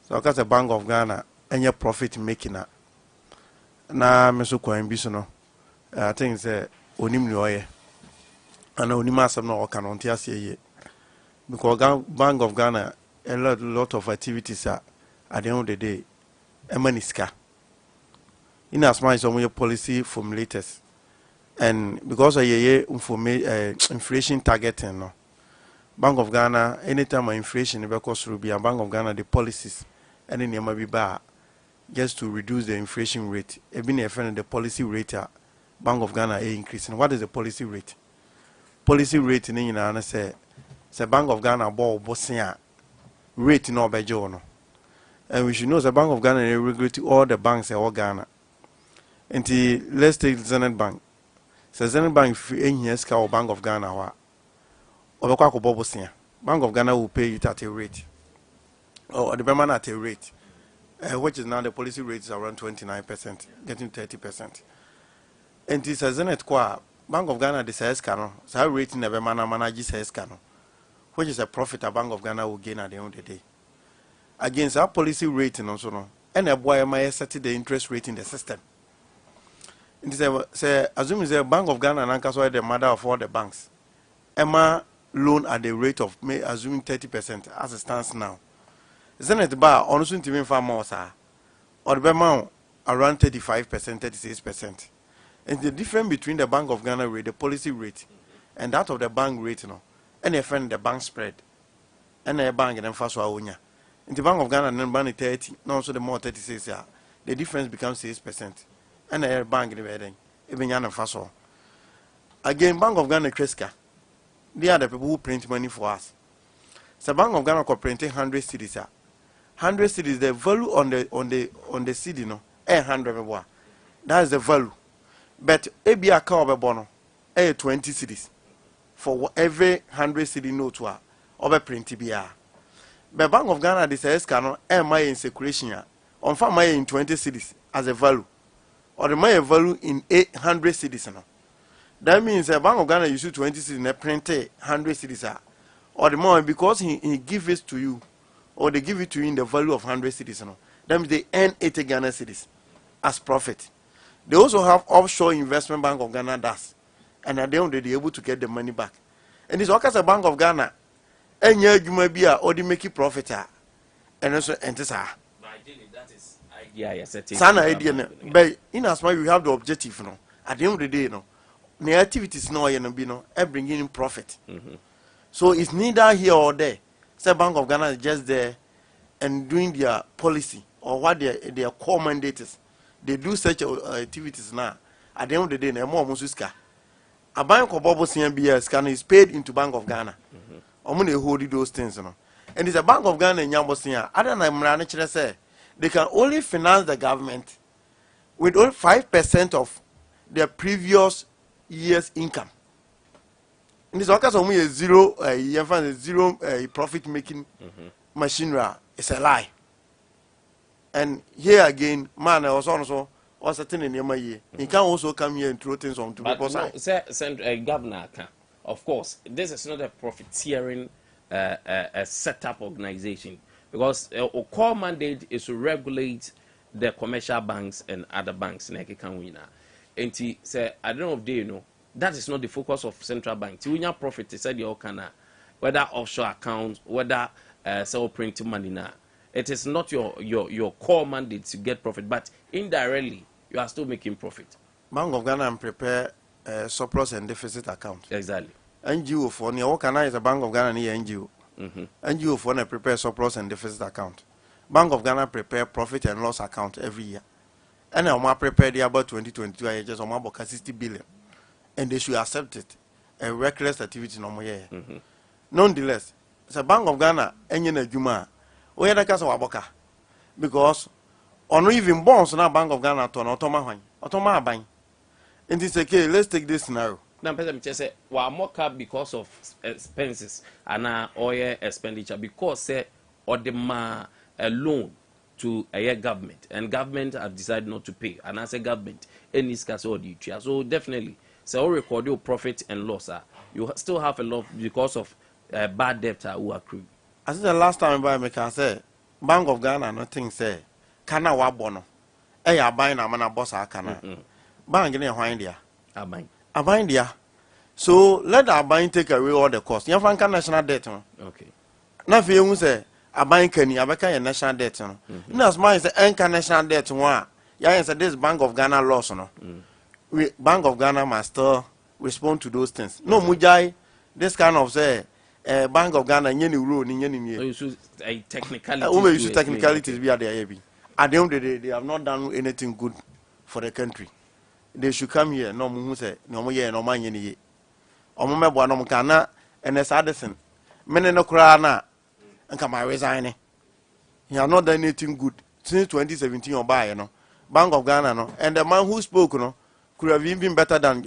So as a Bank of Ghana, any profit making na meso kwa ambition no. I think say onim ni oye. And onima asem no oka no ntia ye. Because Bank of Ghana a lot of activities are at the end of the day emaniska. In as much as some policy formulators, and because of inflation targeting, no, Bank of Ghana, anytime inflation because through Bank of Ghana, the policies, and then you might be bad just to reduce the inflation rate. Even if the policy rate, Bank of Ghana is increasing. What is the policy rate? Policy rate in Ghana say Bank of Ghana bought Bosnia rate no bejono, and we should know the Bank of Ghana regulate all the banks in all Ghana. Until let's take Zenith Bank. So Zenith Bank if or Bank of Ghana or Bank of Ghana will pay it at a rate. Or the Berman at a rate. Which is now the policy rate is around 29%, getting 30%. And this Zenith Bank of Ghana decides cano, so rating the Berman manages says cano, which is a profit a Bank of Ghana will gain at the end of the day. Against our policy rating also no, and a boy may set the interest rate in the system. Say, assuming the Bank of Ghana and Ankaso the mother of all the banks. Emma loan at the rate of assuming 30% as it stands now. Zenith bar honestly to me far more, sir. Or the amount around 35%, 36%. And the difference between the Bank of Ghana rate, the policy rate, and that of the bank rate, no, and a friend the bank spread, and a bank and then fast in the Bank of Ghana and then bank 30, no, so the more 36, the difference becomes 6%. And a bank in the wedding, even Yana Faso. Again, Bank of Ghana Kreska. They are the people who print money for us. So Bank of Ghana printing 100 cities. 100 cities, the value on the city, no, 100. That is the value. But Abia Akye Abia 20 cities for every 100 city note or print BR. But Bank of Ghana this says cano my in circulation on farm in 20 cities as a value. Or the money value in 800 cities. That means a Bank of Ghana use 20 cities and print 100 cities. Or the more because he gives it to you, or they give it to you in the value of 100 cities. That means they earn 80 Ghana cities as profit. They also have offshore investment Bank of Ghana does. And at the end they're able to get the money back. And it's because a Bank of Ghana, any you may be or they make it profit. And also enter. Yeah, yes, Sana idea, but in as much we have the objective, no. At the end of the day, no, the activities no, bringing in profit. So it's neither here or there. The Bank of Ghana is just there and doing their policy or what their core mandate is. They do such activities now. At the end of the day, no more mususka. A bank of Bobo CMBS can is paid into Bank of Ghana. They hold those things, no. And it's a Bank of Ghana in Yambosia. I don't know, say. They can only finance the government with only 5% of their previous year's income. In this case, only a zero profit making machinery is a lie. And here again, man, I was also certain in your year. He can also come here and throw things on to people. No, Governor, of course, this is not a profiteering a set-up organization. Because our core mandate is to regulate the commercial banks and other banks. And he said, I don't know if they know, that is not the focus of central bank. To profit, they said whether offshore accounts, whether sell printing money now. It is not your core mandate to get profit, but indirectly, you are still making profit. Bank of Ghana prepare surplus and deficit account. Exactly. NGO for what can I is a Bank of Ghana near NGO. NGO for a prepare surplus and deficit account. Bank of Ghana prepare profit and loss account every year. And I prepare the about 2022 I just about 60 billion. And they should accept it. A reckless activity no more year. Nonetheless, it's a Bank of Ghana and Juma. We had a case of Waboka. Because on even bonds now Bank of Ghana to Otoma buying. And this okay, let's take this scenario. na person me say wa mock up because of expenses and oil expenditure because say or the a loan to a government and government have decided not to pay and as a government any scarce or the so definitely so record your profit and loss you still have a lot because of bad debt who accrue. I think the last time I make say Bank of Ghana nothing say kana wa bono e ya ban na mana boss kana bank ne hwan dia aban dia so let the aban take away all the cost yan franka national debt no okay na fe hu say aban kani abeka your national debt no na as man say enka national debt one ya say this Bank of Ghana loss no Bank of Ghana must still respond to those things no mujai this kind of say Bank of Ghana nyeni rule ni nyeni nie use technicalities technicalities be there be at the end of the day they have not done anything good for the country. They should come here no mu say no mo ye no man nyeni ye omo mebo no kana ns Addison mene no kura na nka my resign he have not done anything good since 2017 or by no Bank of Ghana no and the man who spoke no could have even been better than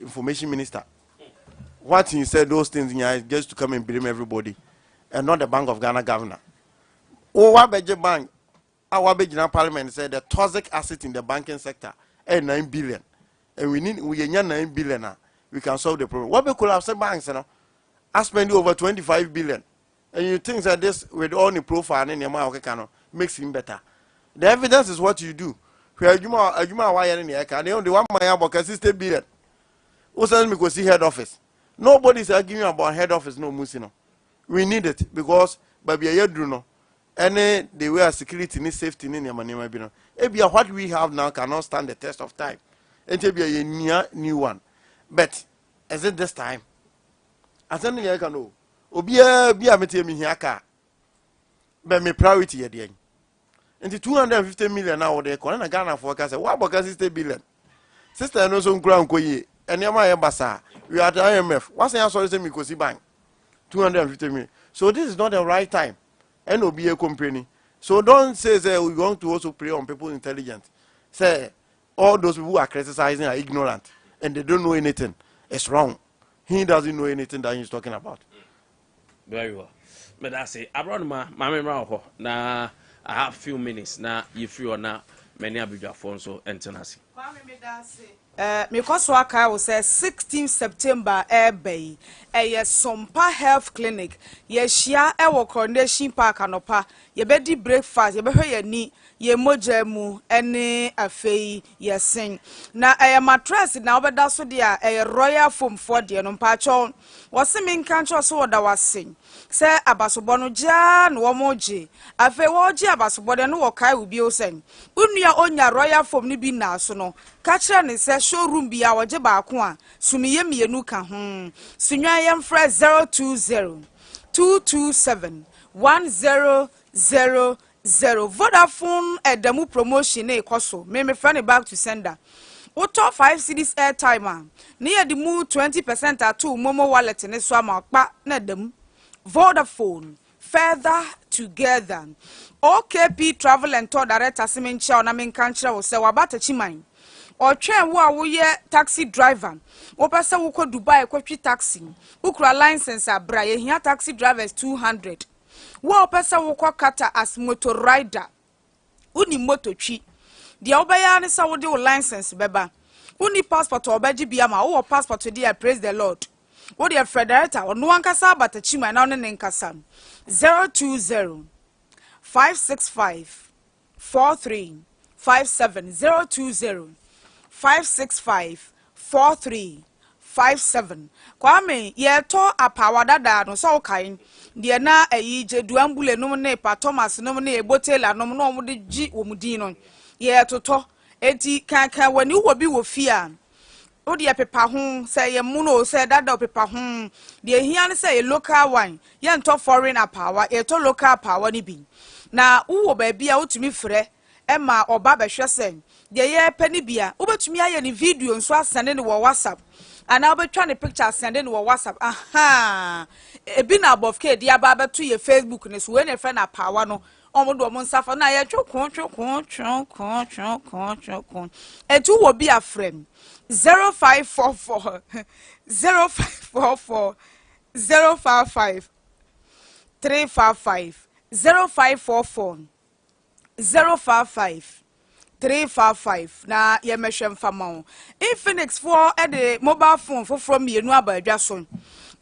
information minister. What he said those things just to come and blame everybody and not the Bank of Ghana governor. Oh, Wabeje Bank, our Wabeje Parliament said the toxic asset in the banking sector is 9 billion. And we need 9 billion. We can solve the problem. What we could have said banks, you know, are spending over 25 billion. And you think that this with all the profile in your makes him better. The evidence is what you do. Where you are wiring in the account, the only 1 million about 60 billion. Who says me go see head office? Nobody's arguing about head office, no musino. We need it because baby no any the way security need safety in your Ebia what we have now cannot stand the test of time. It will be a new one. But is it this time? As any I can know. Obia be a metemi hiaka. But me priority again. Into 250 million now they call and Ghana forecast. What about 60 billion? Sister no so ground koye. And Yama Basa, we are at the IMF. What's the answer? Say Mikosi Bank, 250 million. So this is not the right time. And will be a company. So don't say we want to also prey on people's intelligence. Say all those people who are criticizing are ignorant and they don't know anything. It's wrong. He doesn't know anything that he's talking about. Very well. But that's it. I brought my memory now. I have few minutes now. If you are now, many of you are phone so international. Because waka will say 16 September bay a Sompa Health Clinic ye shia ewo coronation park anopa ye bedi breakfast ye behwe ye ni ye moja mu ene afei ye sing na mattress na obeda so dia royal foam for dia no mpacho wose me nkancho so woda wasing se abasobo no ja no womoje afei woje abasobo de no wokai ubi osen unua onya royal foam ni bi na so no kacha ne se showroom bia woje ba ko a sumiye mienu ka ho sunwan yem fra 020 227 1000 Vodafone Edemu promotion e koso me friend back to sender Auto 5 cedis airtime near the mu 20% atu momo wallet ne so amakpa na dem Vodafone further together OKP travel and tour director semencha na menkanchira wo se wabata chiman or train wo ye taxi driver wo pesa wo ko Dubai kwatwi taxi ukura license abra ye hia taxi drivers 200 wo pesa wo kwa kata as motor rider uni motor twi dia obaya ne sa wo de wo license beba uni passport obaji bia ma wo passport dia praise the lord wo dia frederator ono ankasa abata chima na one ne nkasa 020 565 4357 020 565 4357 kwame ye to apawada da no so kai de na ayije duambule no ne pa Thomas no ne ebotela no no mo de gi omudin no ye toto eti kankan wani wo bi wo fia o de pepa ho say ye mu no say dada pepa ho de hia ne say local wine ye nto foreign apawa ye to local power ni bi na wo ba bia otumi frɛ ema oba behwe sen de ye pani bia obetumi aye ni video nso asane ne wo WhatsApp and I'll be trying to picture sending or WhatsApp. Aha, a bin above K, dear Baba to your Facebook, and it's when a friend a power no. Omodo mo nsafa na ye chokon and two will be a friend 0544 0544 055 355 0544 055 355 na ye mehwem fama Infinix for the mobile phone for from yenu abadwa so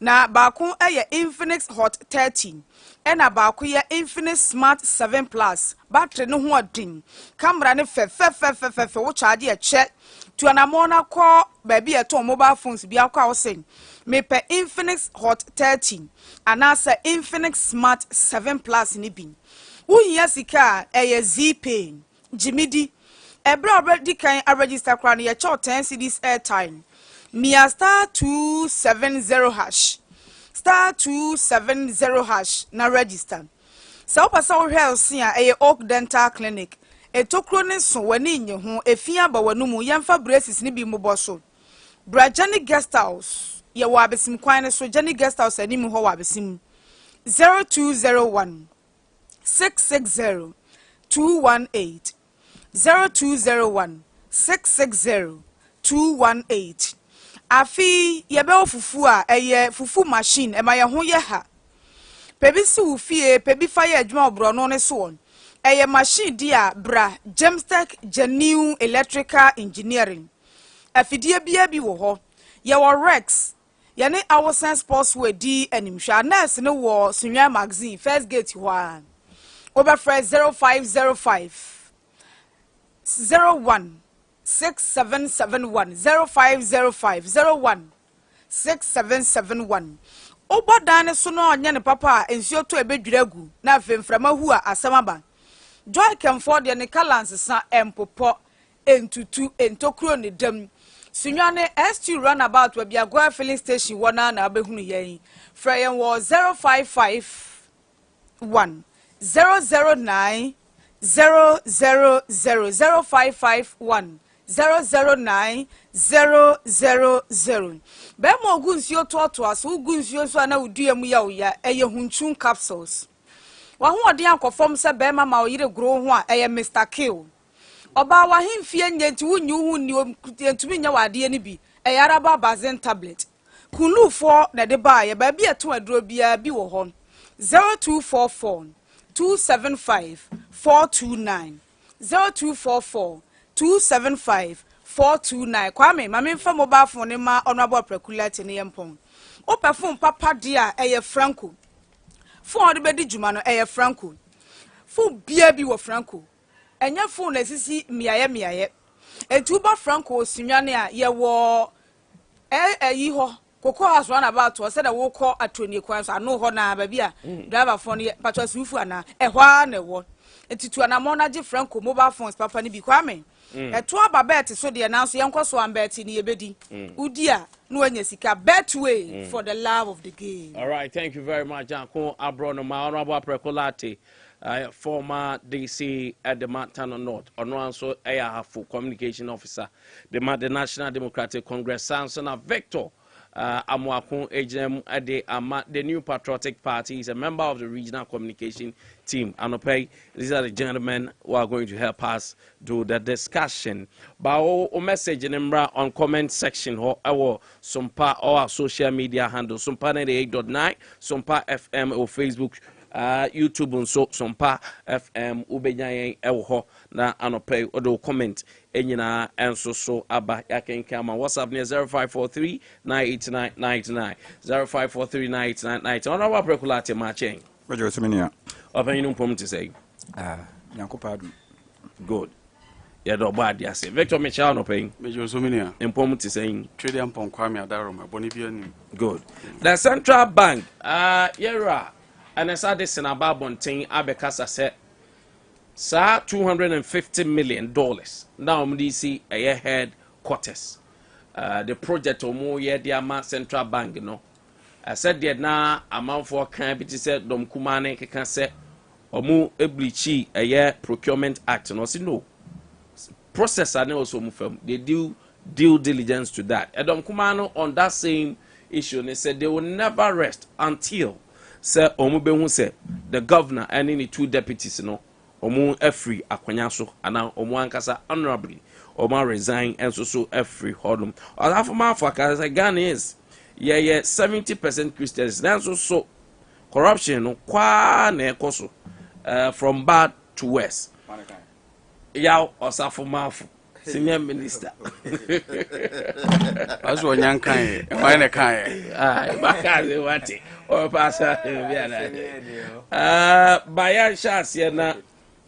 na baako Infinix Hot 13 ena baako ye Infinix Smart 7 Plus battery no ho odin camera ne fe wo charge e che to anamona call baby at mobile phones bi akwa wo sen me pe Infinix Hot 13 anasa Infinix Smart 7 Plus ni bi wo hia sika Z-Pay Jimidi ebra already kan register kra no ye che 10 cedis airtime Mia star 270 hash star 270 hash na register. So pasa wo hwe osia Oak Dental Clinic. Etokro ne so wani nye ho efia ba wanu mu yemfa braces ni bi mubo so. Brajani Guest House. Ye wa besim kwan ne so Jani Guest House ani mu ho wa besim. 0201 660 218 0201 660 218 Afi ye be ofufu a fufu machine e ma ye ho ye ha pebi si wo fie pebi fa ye adwuma obro no ne so on machine dia bra Gemstech Genuine Electrical Engineering afidie bia bi wo ho ye wo Rex ye ne Awosan Sports we di animhwa nurse ne wo Sunyani magazine first gate ho a over fresh 0505 01 6771 0505 01 6771 Obodane so no onye ne papa ensio to ebedwiragu na afemframa hu a asamaba Joy Kemford de ne kalance sa empopo entutu entokro ne dam Sunyani S2 runabout we bia go filling station wona na abehunu yen freyen wo 0551 009 0000551 009 000 Bemo ogunsio to aso ogunsio so na uduemu ya oya hunchun capsules wa ho ode ankofom se bema ma oyire gro ho a Mr Kill oba wa himfie nyanti wunyu hu ni entumi nya wade ni bi araba bazen tablet kunufo na de ba ye ba bi eto aduro bia bi wo ho 0244 275 429 0244 275 429 Kwame mame mfa mobile phone ma honorable preculate ne yempon opa phone papa dia Franco phone de bedi juma no Franco phone bia bi wo Franco enya phone na sisi miaye etuba Franco Sunyani a ye wo yi ho koko has run about to said wo call atoni kwan so ano ho na ba bia driver phone patwa sufu ana ehwa na wo etitu ana mo na je Franco mobile phones papa ni bi Kwame eto ababet so de na so yenkoso ambet ni yebedi udi a no anya sika betway for the love of the game. All right, thank you very much Janko Abrono ma honorable precolate former DC at the Montana North ono also full communication officer the National Democratic Congress Sansona Victor Amwakun Ejem Ade Ama, the new patriotic party, is a member of the regional communication team. Anope, these are the gentlemen who are going to help us do the discussion. But our message in on comment section or our Sompa or our social media handle Sompa 98.9, Sompa FM or Facebook. YouTube and so Sompa FM ubenyayen ewo na anope odo comment enyina enso so aba yakenkama WhatsApp near 0543 98999 0543 98999 ona wa prekulate ma chen bejo semenia open you pom to say yankopadu good ya do bad ya say Victor Michel no paying bejo semenia empom to say trade empom Kwame Adaroma boni biani good the Central Bank yera and as I this in about bonting abekasa said sa $250 million now DC a year headquarters the project omo ye the Central Bank no I said there na amount for can be said dom kumane can say omo eblichi a year procurement act no see no process are also move they do due diligence to that. Edom Kumano on that same issue, they said they will never rest until say Omubehu said the governor and any two deputies, Omu Efri Akwanyaso, and now Omu Ankasa honorably, Omu resign and so Efri Hodum. Or half a month for Ghanaians, 70% Christians. That's also corruption, from bad to worse. Yaw Osafo Mafu, senior minister. As one young kind, minor kind. Bakazi wati. Or Pastor Bayan Shas Yena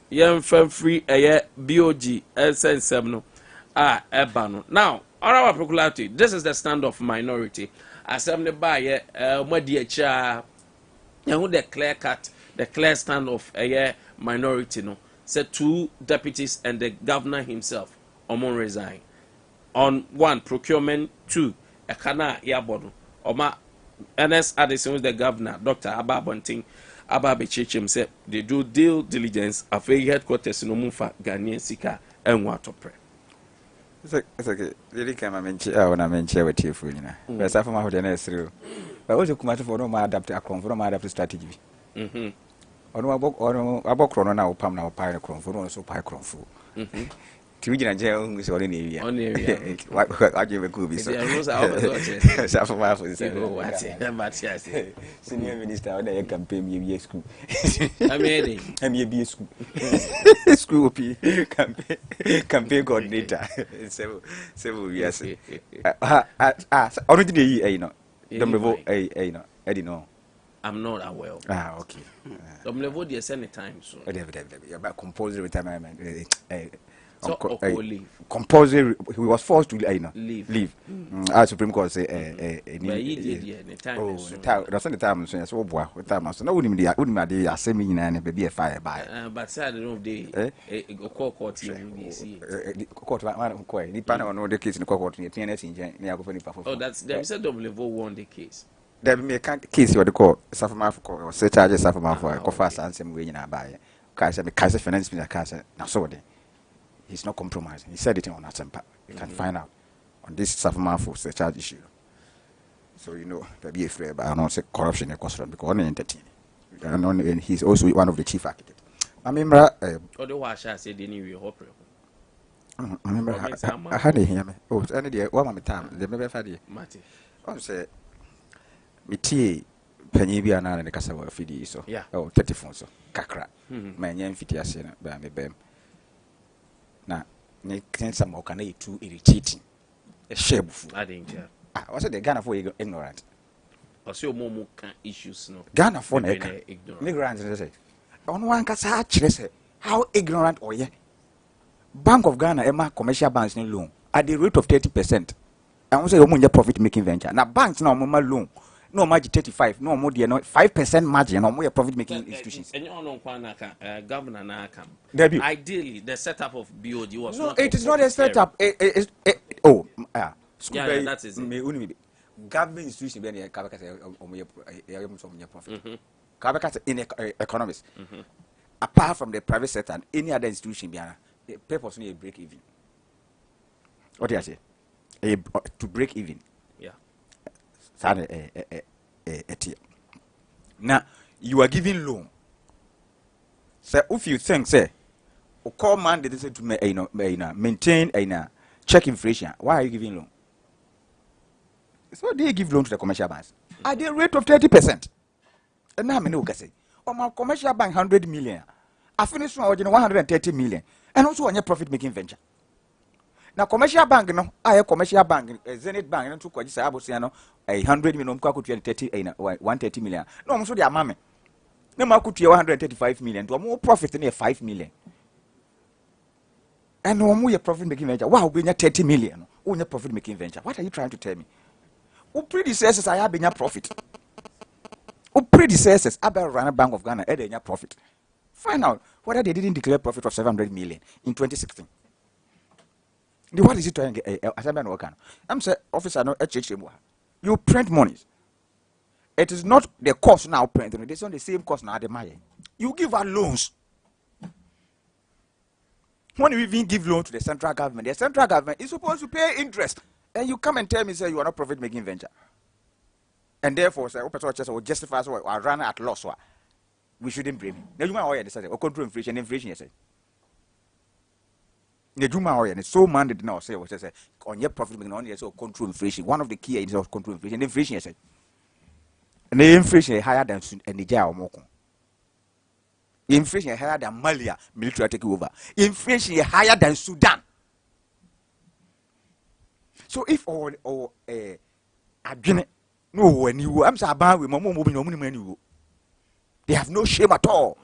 Yem Fem Free a BOG SN7 Ebano. Now, on our popularity, this is the stand of minority. Assembly by Madiacha, who the clear cut, the clear stand of a minority. No, said 2 deputies and the governor himself, Omon resign. On 1, procurement, 2, a kana yabono. Oma NS Addison, the governor, Dr. Abba Bunting, Abba Bechichim said they do due diligence of a headquarters in Omufa, Ghanaian Sika, and Watopre. It's okay. Really can I mention when I mention with you for you know. But some of the next through. But also come out for no adapt a from adapt strategy. Or no about chrono now, Pam now, Pine Cron for no so Pine Cron for. Tiwiji jail is only area. I give a good business. Senior minister on the campaign BBA school. I'm a school. School campaign coordinator. Several years. Originally, you know, Eddie no. I'm not aware. Okay. Some level there any time so. About compulsory retirement. So leave. Compulsory. He was forced to leave. Our Supreme Court say that's the time so yes oboa with time so no wouldn't be assembly na be a fire by but say I don't know they court here court man ko ni pa na no the case in court ni TNS in na go for oh that's them said double level won the case there be can't case what they call Safama for say charges Safama for ko fast ansem we nyina ba ye ka say me ka say finance minister ka say na so dey. He's not compromising. He said it on Sompa. You can find out on this Safama for the charge issue. So you know, there be afraid, but I don't say corruption because only entertain. And he's also one of the chief architects. I remember. The wash I said they knew hope. I remember. I had it here. Oh, any day. One more time. They never had it. Marty. I say, me tea. Penny be an and the Casawa Fidi so. Yeah. Oh, 34 so. Kakra. My young fitty as in by me bem. Na ne kensa mo kana too irritating a shame I think I was the Ghana for ignorant or so more can issues no Ghana for ignorant say on one kasa chire say how ignorant or ye Bank of Ghana ema commercial banks ni loan at the rate of 30% and we say omo profit making venture na banks na omo loan no margin 35 no more no 5% margin no more profit making institutions and you know governor na come debut ideally the setup of BOD was no not it is not a setup yeah that is me uni government institution be na kabaka say omo profit kabaka say in economics apart from the private sector and any other institution be the purpose need break even what do I say to break even now you are giving loan. So if you think say, call man they say to maintain check inflation, why are you giving loan? So they give loan to the commercial banks at the rate of 30%. And now I know say, my commercial bank 100 million, I finished on 130 million, and also on your profit making venture. Now commercial bank no I commercial bank Zenith bank no to kwaji say abosia no 100 million kwa kutu 30 130 million no so dia mame na ma kutu 135 million to mo profit na 5 million and no mo your profit making venture wow be 30 million no your profit making venture what are you trying to tell me who predecessors I have been profit who predecessors about run Bank of Ghana e dey profit find out whether they didn't declare profit of 700 million in 2016. What is it trying to get? I'm saying, officer, no, you print money. It is not the cost now printing. It's not the same cost now. You give out loans. When you even give loan to the central government is supposed to pay interest. And you come and tell me, say, you are not profit-making venture. And therefore, say, will justify or run at loss. We shouldn't blame him. Now, you might decide or control inflation, you say. And so mandate now say what I say on your profit making only so control inflation. One of the key is of control inflation. Inflation, I say. And the inflation is higher than Nigeria or Moko. Inflation is higher than Mali, military taking over. Inflation is higher than Sudan. So if or no when you I'm saying with Momo, they have no shame at all.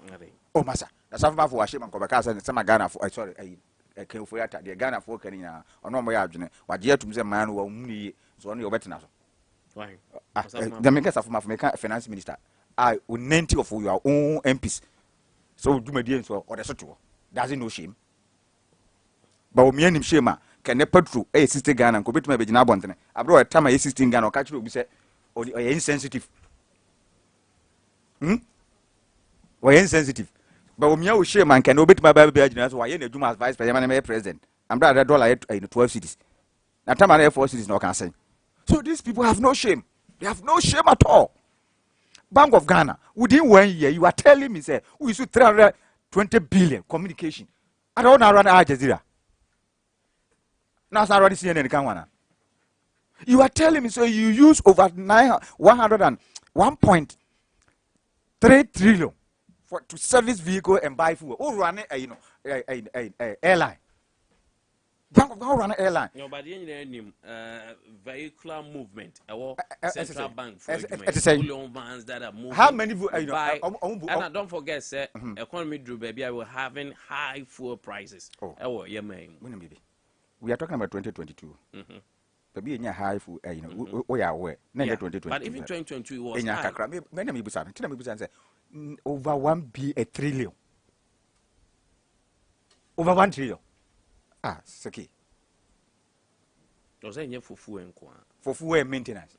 Oh, massa, that's something for shame and Kobaka and some Ghana for sorry. The Ghana for Kenya or no more argument. What year to the man who only so only better now. Why? The makers of my finance minister. I will 90 of your own MPs. So do my dear or the sort doesn't no shame. But me and him shame can never true a sister Ghana and commit my Bejina Bonton. I brought a time I assisting Ghana or catch you be said or insensitive. Why insensitive? But when you share man can obey my baby, that's why you do my vice president. I'm glad that dollar in 12 cities. Now, time I 4 cities no can say. So these people have no shame. They have no shame at all. Bank of Ghana, within 1 year, you are telling me, say, we use 320 billion communication. I don't know around Al Jazeera. Now, I already see any Ghana. You are telling me, so you use over 101.3 trillion. To service vehicle and buy food. Who run airline? Bank of Ghana run an airline. No, but the name vehicular movement. Central bank for vans that are moving. How many buy? And don't forget, sir, economy drew baby. I will having high fuel prices. Oh, yeah, man. We are talking about 2022. Baby, in your high fuel, we are aware. But even 2022 was high. Over 1 trillion. Over 1 trillion. Ah, it's okay. Those are for fuel and maintenance.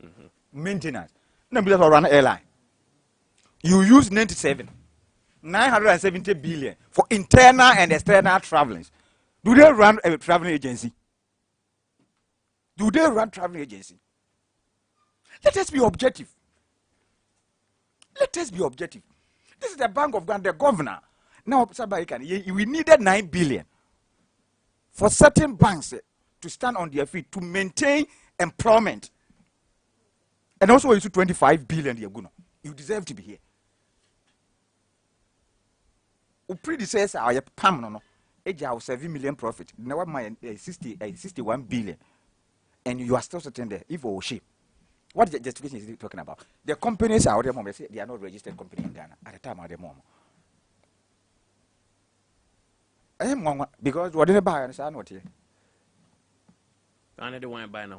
Maintenance. No, because I run an airline. You use 970 billion for internal and external travelings. Do they run a traveling agency? Let us be objective. This is the Bank of Ghana, the governor. Now, we needed 9 billion for certain banks to stand on their feet to maintain employment. And also, you 25 billion. You deserve to be here. Who predecessor, I PAM no. Age 7 million profit. Now, my 61 billion. And you are still sitting there. If or she. What justification is he talking about? The companies are there, they are not registered company in Ghana at the time of the moment. Because what did they buy? I understand what here. I don't want to buy now.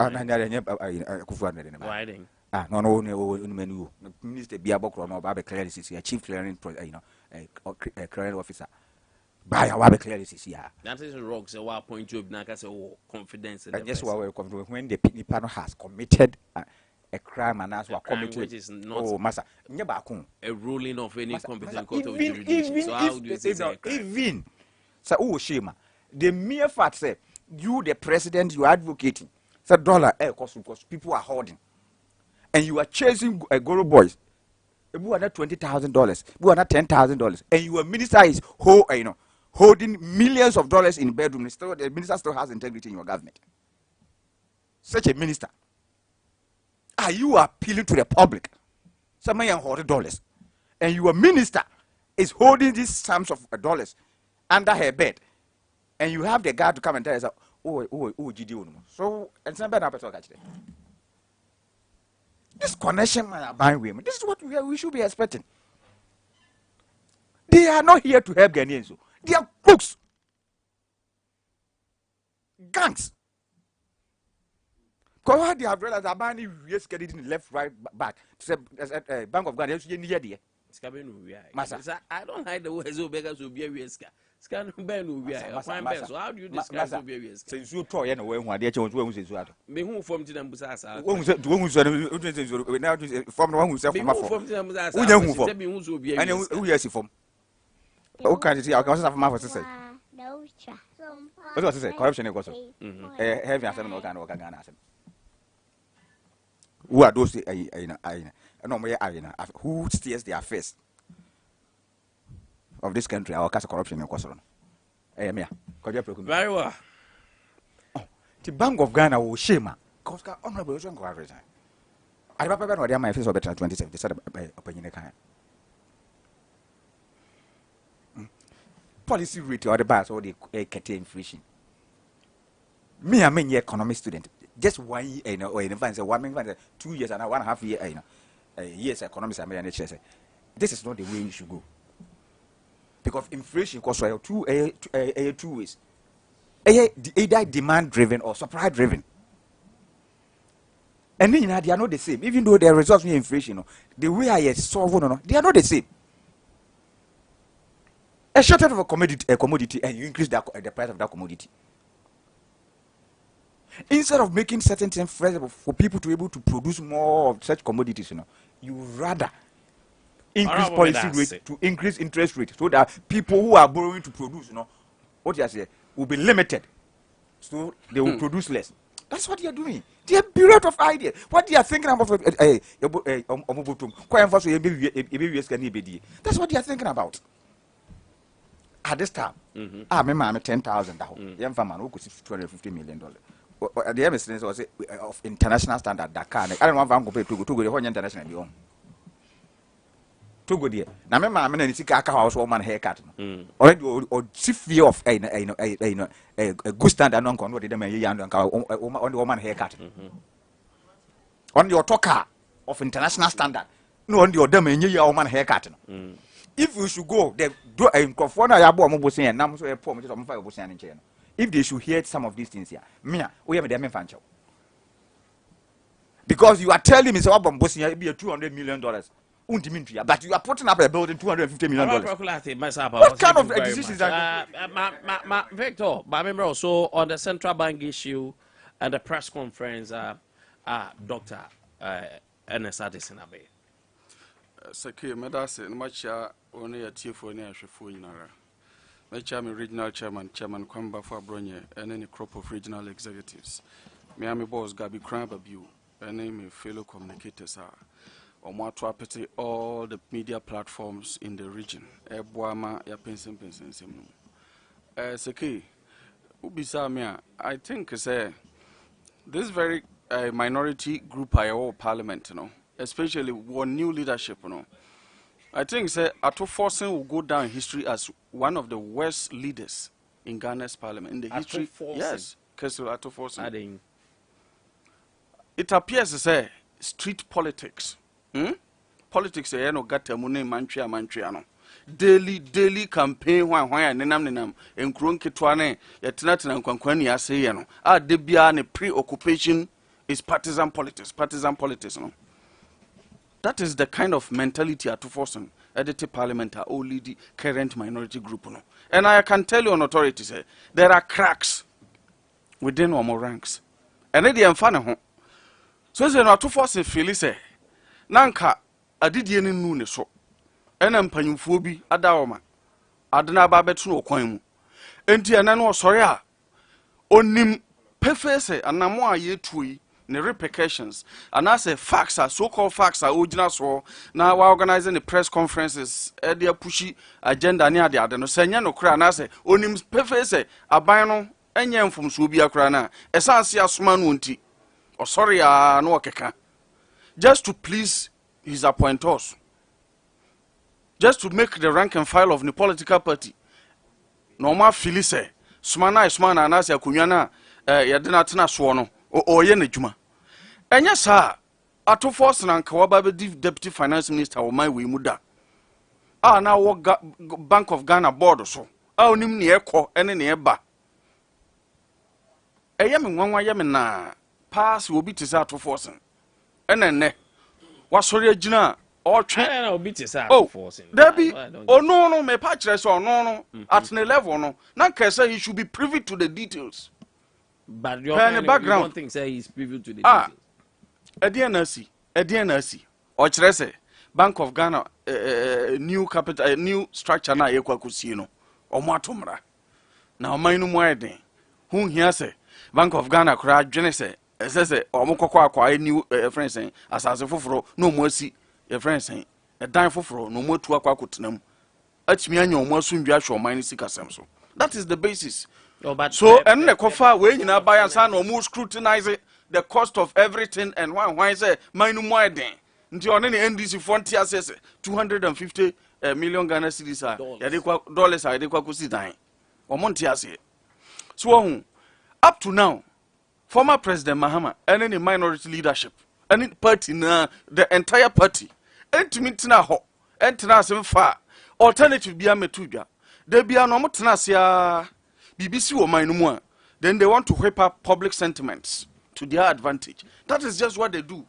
Why then? No, menu. Minister Biabokro, no, Babe Clearance is here, chief clearing, clearing officer. Buy a Wabe Clearance is here. That is a rock, so I point to Naka, so confidence. And yes, when the picnic panel has committed a crime and as well committed, which is not a ruling of any competent court of jurisdiction. So how do you say even so shema the mere fact say you the president you are advocating say dollar cost because people are hoarding and you are chasing Goro boys who are not $20,000 who are not $10,000 and your minister is holding millions of dollars in bedroom. Still, the minister still has integrity in your government. Such a minister. Are you appealing to the public? Somebody holding dollars. And your minister is holding these sums of dollars under her bed. And you have the guy to come and tell us, GD. So, and somebody catch it. This connection, buying women, this is what we should be expecting. They are not here to help Ghanaians. They are crooks. Gangs. Because they have realized that money is getting left, right, back. Bank of Ghana, I don't like the words of beggars who be a risk. So how do you describe to be a risk? Since you toy anyway, one day, me who formed them Busasa. From the one who said, who yes, from. Okay, I can't have my sister. what say corruption goes heavy asem no kan work Ghana asem who are those no me who steers the affairs of this country our case corruption goes on me very well the Bank of Ghana will shame cause honorable John go resign I remember when my face of better 27 they said opinion kan policy rate or the bars or the inflation. Me, I'm an economic student. Just 1 year, or in advance, 2 years and 1.5 years, years economics. I mean, this is not the way you should go. Because inflation costs two ways. Either demand driven or supply driven. And then they are not the same. Even though they are results in inflation, the way I solve they are not the same. A shortage of a commodity and you increase the price of that commodity. Instead of making certain things feasible for people to be able to produce more of such commodities, you rather increase policy rate to increase interest rate so that people who are borrowing to produce, what you say, will be limited. So they will produce less. That's what they are doing. They are built of ideas. What they are thinking about, that's what they are thinking about. At this time, I'm 10,000. Young farmer who could $250 million. The MSN was of international standard. That can I don't want to pay to go to international beyond. To go there. Now, my man is a house woman haircut. Or fear of a good standard non converted them on the woman haircut. On your talker of international standard. No, on your dame and your woman haircut. If you should go, they do a Cofona Yabo Mobusi and Namus a poem of 5% in China. If they should hear some of these things here, we have a damn fancho. Because you are telling me, so Bosnia be a $200 million. But you are putting up a building $250 million. What kind of decisions are Victor, but I remember also on the central bank issue and the press conference, Dr. Ernest Addison Abe. Secure Medase, Macha, only a tier for near Shafunara. My chairman, regional chairman, Chairman Kwamba for Bronye, and any crop of regional executives. Miami boss Gabi Crababu, and name fellow communicators are. Or more to all the media platforms in the region. Ebuama, Yapinsim, Seki, Ubisamia, I think, this very minority group I owe parliament, especially one new leadership, I think Ato Forsen will go down in history as one of the worst leaders in Ghana's parliament. In the history, yes, Kesel Ato Forsen. It appears to say street politics. Politics, no gata mune mantriano. Daily campaign, nenam, and Krun Kitwane, Yatinatan and Kwankwani Asayano. Debia preoccupation is partisan politics, no. That is the kind of mentality at Forsen, edited parliament are only the current minority group. And I can tell you on authority, there are cracks within our ranks. And then the enfane so say no to Forsen feel say, Nanka adidie ne nu ne so. Ena mpanyimfo bi adawoma. Adena ba betu no kwan mu. Enti ana no sori a onim pefese anamo a yetuyi the repercussions and I say facts are so-called facts are original so now we're organizing the press conferences they pushy agenda near the other no senya no kra na say onim pefe say aban no enya mfumso bi akra na esanse asoma no nti oh sorry no okeka just to please his appointors just to make the rank and file of the political party normal feel say smana na say akunwa na yedena tena so no oye na djuma enya sa Ato Forsen na nka waba be deputy finance minister wo mai we muda na wo Bank of Ghana board so onim ne ekọ ene ne eba eye me nwanwa ye me na pass obi te sa Ato Forsen ene ne wasori agina o twen na obi te sa Ato Forsen Debbie no me pa kire so no at the level no na nka say he should be privy to the details. But your background, you don't think say he's privy to the details. Adea Akye or Chrese Bank of Ghana new capital new structure na yekwa kusi no omatomra na omanu mo eden who here say Bank of Ghana kura dwene say say omo kokọ akwa new friend say asase foforo no mo asi your friend say dan foforo no mo tu akwa kotenam atimi anya omo asundwa hwe oman sikasem so. That is the basis. So and the kofa we nyina buy and say no mo scrutinize the cost of everything and why say mine more den nti on the NDC frontier says 250 million Ghana cedis yade kwa dollars yade kwa kusi dan omonti ase. So up to now former President Mahama and any minority leadership any party na the entire party entimintina ho entina asem fa alternative bia metudwa de bia no motena sia BBC wo man no mu a then they want to whip up public sentiments to their advantage. That is just what they do.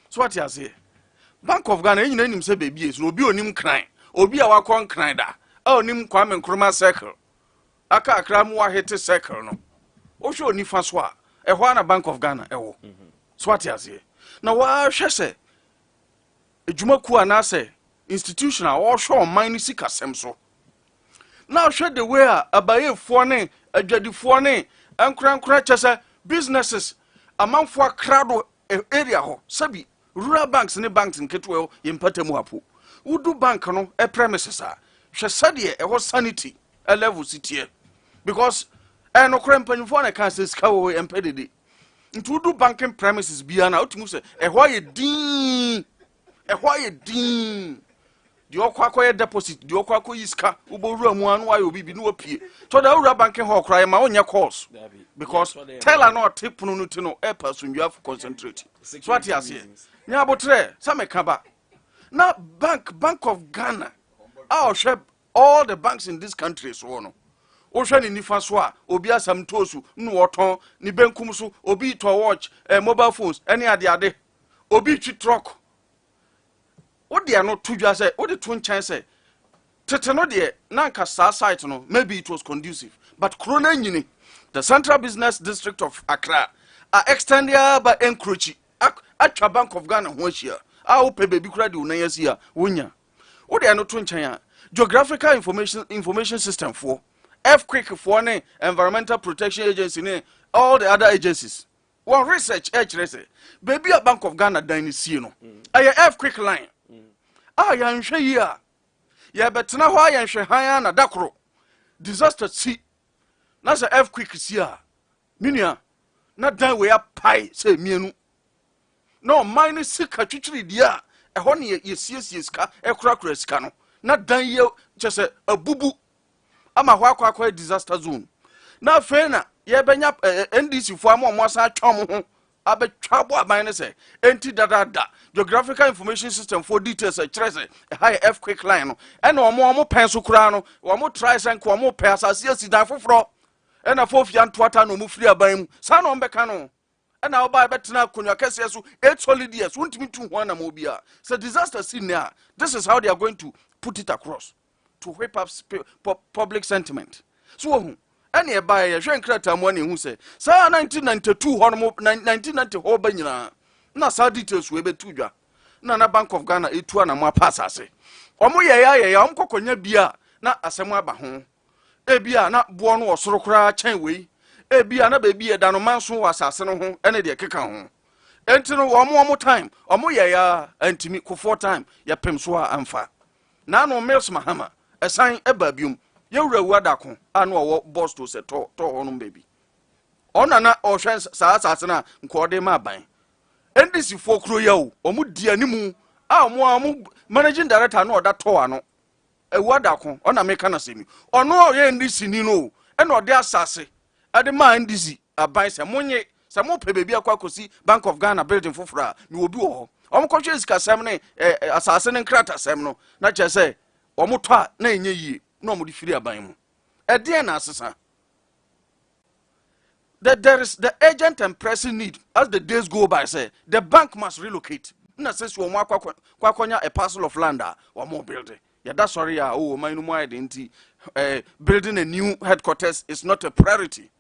So what you say Bank of Ghana enyina nim se baby so obi onim kran obi a wakon kran da onim Kwame Nkrumah circle aka akra mu wa hit circle no o hwe oni fa so a ehwa na Bank of Ghana ewo. So what you say na wa hwe se ejumaku ana se institutional or show mine sikasem so. Now show the way abaye fone adwadi fone ankran chese businesses amanfo akrado area ho sabi rural banks ne banks nketwe yimpatamu apo udu bank no premises a hwe sade ho sanity level sitie because enokra mpanyfo na kan se ska wo empedede ntu udu banking premises bia na otimu se ehwa ye din di okwa deposit di okwa yiska ubowura mu anu ayo bibi no opie to da ura banking hall cry ma onya course because teller no tip no ti no e person you have to concentrate. So what you say nya botre some kaba na bank of Ghana all the banks in this country so no o hwe ni nifa so a obi asam tosu no woton ni benkum so obi to watch mobile phones any ade obi twi truck what they are not to just say what the twin chance say teteno de nanka sa site no maybe it was conducive but krona nyini the Central Business District of Accra are extended by encroach atwa Bank of Ghana ho ahia a wo pe baby kura de unan yasi a wonya what they are not twin chan geographical information system for earthquake for ne environmental protection agency ne all the other agencies one research say baby a Bank of Ghana dan ni sie no a earthquake line ya nhwe yi a ya betena ho ya nhwe han na dakoro disaster si na se earthquake si a minia na dan we apai se mienu no mine sika twitwiri dia eho ne ye siesie sika ekura sika no na dan ye chese abubu ama ho akwa disaster zone na fe na ye benya NDC fo am omo asa twom ho abetwa bo aban ne se enti dadada geographical information system for details a trese a high earthquake line no and omo pen so kura no omo try sen ko omo pe asase asidan foforo and a fofia ntoata no mu firi aban mu sa no mbeka no and oba betena konwa kase so 8 solid years wontimi tu ho na mo bia so disaster scene there. This is how they are going to put it across to whip up public sentiment. So any a buyer hwe nkrata mo ne hu se sa 1992 ho no 1990 ho ba nyina na sa details we betudwa na Bank of Ghana etu na mo apasase omo ye om kokonya bia na asem aba ho ebia na bo no osoro kra chen we ebia na ba bia da no manso wasase no ho ene de keka ho enti no omo time omo ye ya antimi ko 4 time ya pem so amfa na no Mills Mahama esan eba bium yewura wadako anu owo boss to se to honum baby ona na ohwen sa asase na nkode ma ban NDC fo kro yawo omu di animu a omu managing director na oda to ano wadako ona meka na semi ono ye NDC ni no e na ode asase ade ma NDC aban se monye se mo pe baby akwa kosi Bank of Ghana building fofora ni obi wo omu ko hwe sika sem ne asase ne nkrata sem no na che se omu to a na enye yi no mo di firi aban mu ede na asesa that there is the urgent and pressing need as the days go by say the bank must relocate na says wo kwakonya a parcel of land or more building yeah that's sorry oh my no more identity building a new headquarters is not a priority.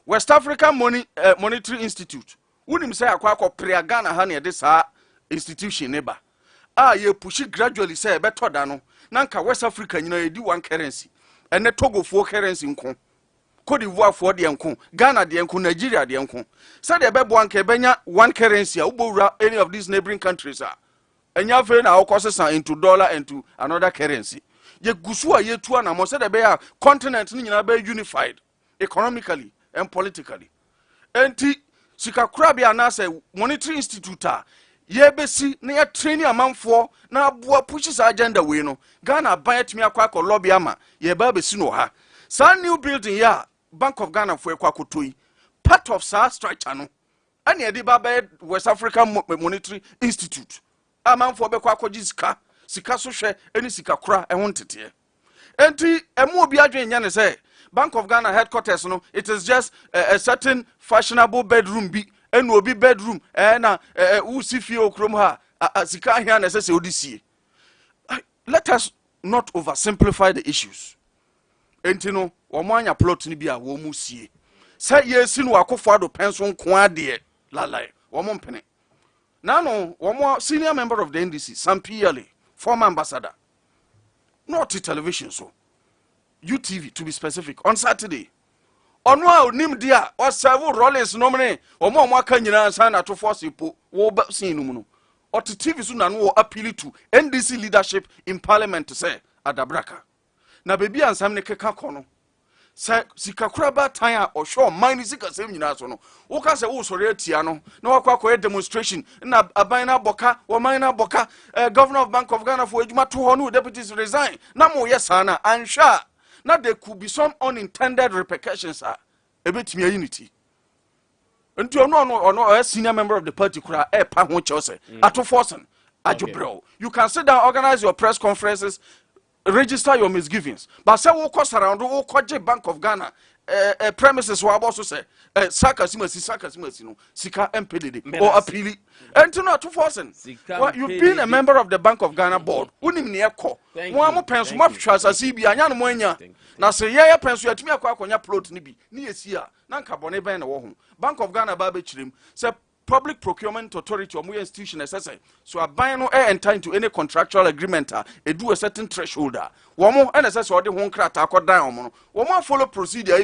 West African Monetary Institute wouldn't say akwa pre Ghana ha na this institution neighbor ye push it gradually say better than no nanka West Africa nyina yedi one currency and the Togo for currency nko Cote d'Ivoire for the enko, Ghana the enko, Nigeria the enko. Said the bebo anke benya one currency, ubura any of these neighboring countries are. And ya fe na okosa into dollar and to another currency. Ye gusua ye tu na mo said the be continent ni nyina be unified economically and politically. Enti sikakura bi anase monetary institute a ye besi na ye training amanfo na aboa pushes agenda we no Ghana ban atumi akwa lobby ama ye ba besi no ha sa new building ya Bank of Ghana for ekwa kotoi part of sa structure no ani e di ba West African Monetary Institute amanfo be kwa akɔgye sika so hwɛ eni sikakura e ho ntete enti emu obi adwen nya ne say Bank of Ghana headquarters no it is just a certain fashionable bedroom bi enu obi bedroom na usi fie okrom ha sika ahia na sese odisie. Let us not oversimplify the issues. Enti no omo anya plot ni bi a wo mu sie say yesi no akofo ado penso nko ade lalai omo mpene na no omo senior member of the NDC Sampa, former ambassador not television so UTV to be specific on Saturday. Ono a onim dia o serve Rollins nomene omo aka nyina san na to force po wo ba sin no mu no. O TV so na no appeal to NDC leadership in parliament to say adabraka. Na bebi ansam ne keka kono. Say sikakura ba tan a o show mind sika sem nyina so no. Wo ka say wo sori atia no na wakwa demonstration na aban na boka wo man na boka governor of Bank of Ghana for adwuma to ho no deputies resign. Na mo yes na ansha. Now there could be some unintended repercussions. A bit me unity. And you know, a senior member of the party could have pa won chose. Ato forcing. Ajubro. You can sit down, organize your press conferences, register your misgivings. But say we cost around the Koje Bank of Ghana premises were also say saka simasi no sika MPD or appeal. And to not to forcing. Well, you've been a member of the Bank of Ghana board. Unim ni eko. Mo mo penso mo hwa asase bi anya no mo anya. Na se ye penso atumi akwa akonya plot ni bi. Ni esi a na nka bone ben na wo ho. Bank of Ghana ba be chirim. Se Public Procurement Authority or more institution SSA. So a buy no enter into any contractual agreement, do a certain threshold. One more NSS or the one crat down. One more follow procedure.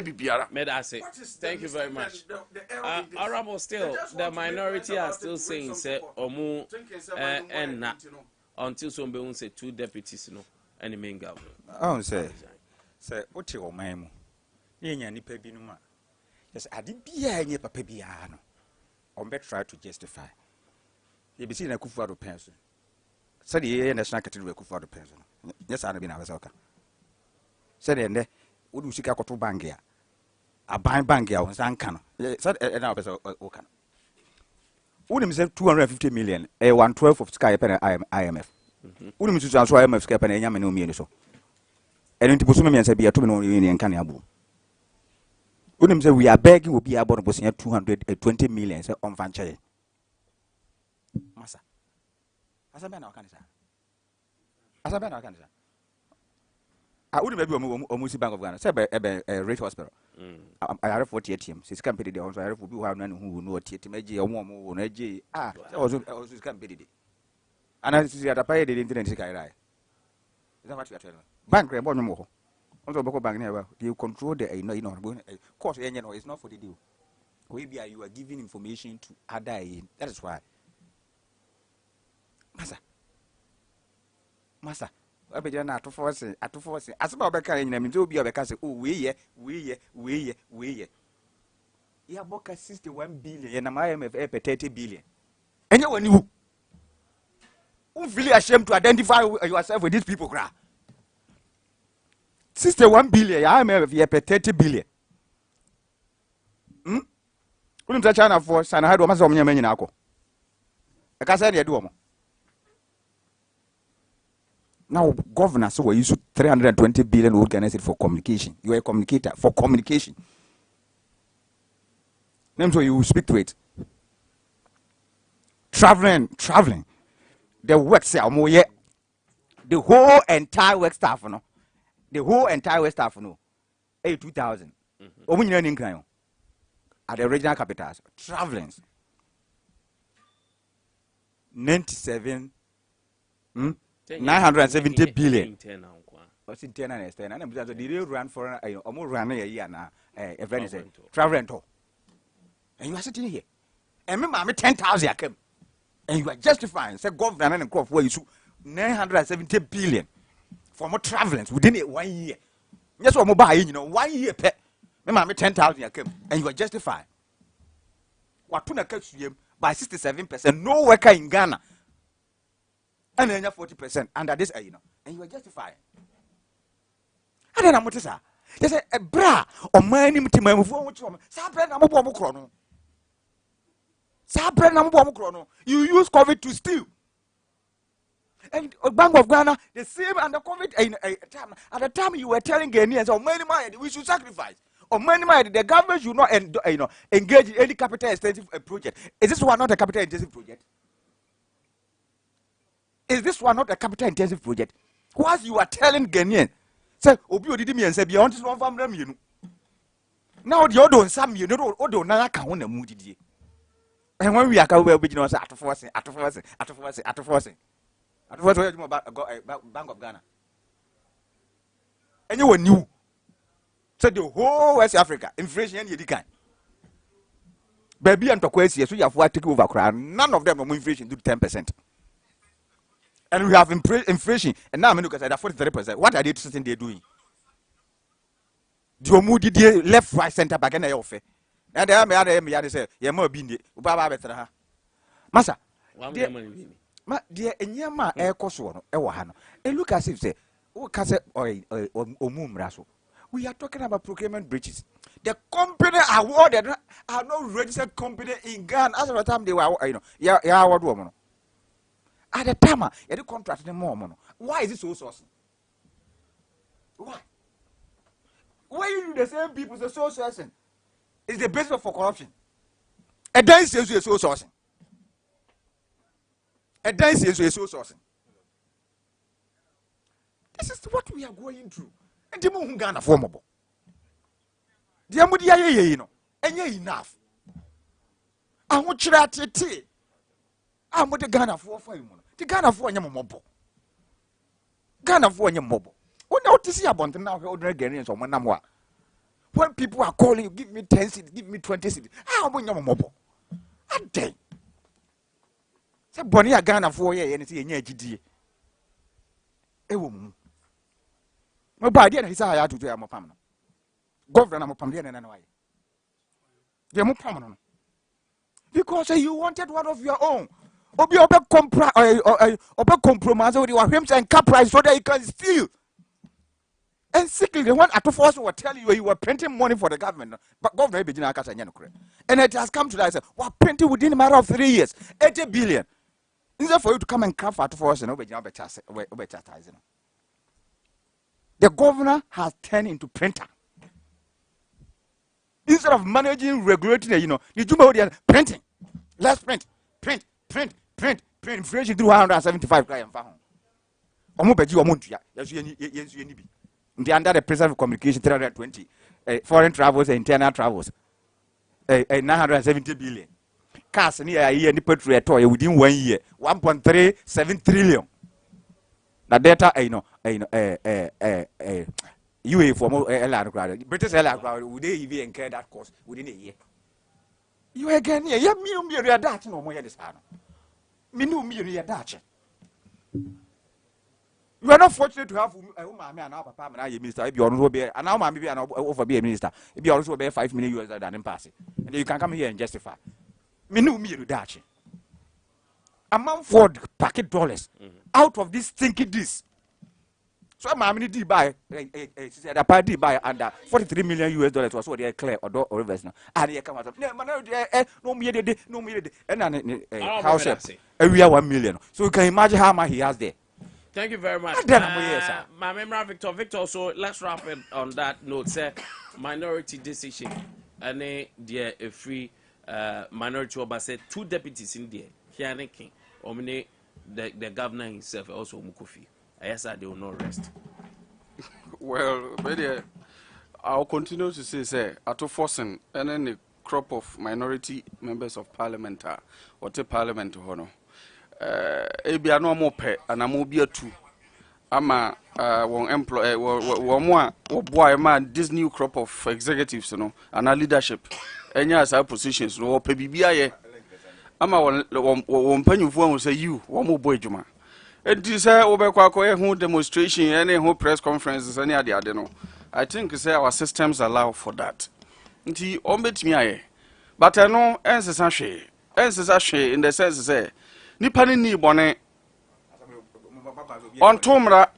May I say, thank you very much. Arabo still, the minority are still saying, say, or more and not until some say 2 deputies, no, and the main government. Oh, say, what you memo? Yenya ni pebinuma. Yes, I did be a papiano. On bet try to justify. You be seen a kufu out person. Said the national category kufu out person. Yes, I have been a Vasoka. Said and would you seek a cotu bangia? A bangia on Sankano. Said an officer Okan. Would himself 250 million, a 1/12 of Sky Pen IMF. Would him to answer IMF Sky Pen and Yaman so. And into Busumi and Sabia to Union Canabu. When say we are begging, will be about 220 million on franchise. Massa. Asabana Canada. Asabana Canada. I would maybe almost Bank of Ghana. Say a rate hospital. I have 48 teams. It's campaign the also I have who have none who know TTMG or more on AG. I was campaign. And I see at a pay the internet. Is that what you are telling? Bank one more. Also, Bank never you control the of course, it's not for the deal. Maybe you are giving information to other. That is why. Massa. I be done to force it. As about Becca in them to be a Becca. Oh, we. You have book 61 billion and IMF 30 billion. And you when you really ashamed to identify yourself with these people, cry. 61 billion, IMF 30 billion. Couldn't touch China for Sana had almost on your menu. I can't say do. Now, governors so we use 320 billion organized for communication. You are a communicator for communication. Name so you speak to it. Traveling. The work say the whole entire work staff, no. The whole entire West staff, no, 2,000. At the regional capitals, traveling 97, 970 billion. was in 10 and extend, and the real run for a more run a year now, a friend is travel rental. And you are sitting here. And remember, 10,000 I came. And you are justifying, say, government and crop where you 970 billion for more travelers within 1 year. Yes, what mobile, 1 year pet. Remember, 10,000 I came. And you are justifying. What to catch you by 67%, no worker in Ghana. And then 40% under this, and you are justifying. I don't know what to say. They say a bra or money to my phone. Sabren, I'm a bomb chrono. Sabren, I'm a bomb chrono. You use COVID to steal. And Bank of Ghana, the same under COVID at the time you were telling Ghanaians, or many money we should sacrifice. Or many money the government should not engage in any capital intensive project. Is this one not a capital intensive project? Is this one not a capital intensive project? Whilst you are telling Ghanaians, say, Obi did me and say, beyond this one family, now the other some you know, Odo Naka on the moody. And when we are going to be at forcing, what are you about Bank of Ghana? And you were new. So the whole West Africa, inflation, you can. Baby and Tokwesi, so you have to take over crown. None of them are inflation to 10%. And we have inflation, and now I'm looking at 43%. What are they sitting there doing? Do you move the left, right, center, back, and I offer? And there are say, you're more being Baba better. Massa, dear, and Yama air cosuano, Ewahano. And look as if say, oh, Cassa or Mum Rasso. We are talking about procurement breaches. The company awarded are not registered company in Ghana. As of the time they were, award woman. At the time, you contract them more. Why is it so sourcing? Why? Why you the same people say so sourcing? It's the basis for corruption. A dance says you are so sourcing. A dance says you are so sourcing. This is what we are going through. And the moon Ghana formable. The Amudia, and ye enough. I want you to tea. I'm with the Ghana for you. The Ghana for your mobile. Ghana for your mobile. What now to see about now ordinary Ghanaians or Manamwa? When people are calling you, give me 10 cities, give me 20 cities. How about your mobile? A day. Say Bonnie Ghana for ye anything in your GD. A woman. My body and his eye to do a mopam. Governor Mopambian and why? They are more permanent. Because you wanted one of your own. Obi compromise with your hymns and cap price so that you can steal. And sickly, the one at the force will tell you were printing money for the government. But governor beginning and it has come to that. I said, we're printing within a matter of 3 years, 80 billion. Instead for you to come and craft at force and over. The governor has turned into printer. Instead of managing, regulating, you do printing. Let's print. Inflation through 175 clients. Under the President of Communication, 320. Foreign travels and internal travels. 970 billion. Cars near a year, petrol within 1 year. 1.37 trillion. The data, UA for more airline British airline would they even incur that cost within a year? You again, yeah, me a Dutch no more this hand. Me a Dutch. You are not fortunate to have a woman and our papa and I, minister. If you also be, and now maybe an over be a minister, if you also be $5 million than in passing, and you can come here and justify. Me a Dutch. Amount for packet dollars out of this stinky this. So I'm going to buy a party buy under $43 million was what they clear or reverse now. And they come out of no me and house we are 1 million. So you can imagine how much he has there. Thank you very much. My member Victor. So let's wrap it on that note. Say minority decision. And there a free minority over said 2 deputies in there. Here King. Omine the governor himself also Mukofi. Yes, they will not rest. Well, but I'll continue to say, at forcing and then the crop of minority members of parliament or the parliament honor. Ebi no more pay and I'm be a two. Ama one employ one more boy man this new crop of executives and our leadership any as our positions no pebibia ama one penny for say you one more boy juma it is who demonstration any who press conferences any other no I think say our systems allow for that nti on bet me aye but I know ensesa hwe in the sense say nipa ni bone on tomra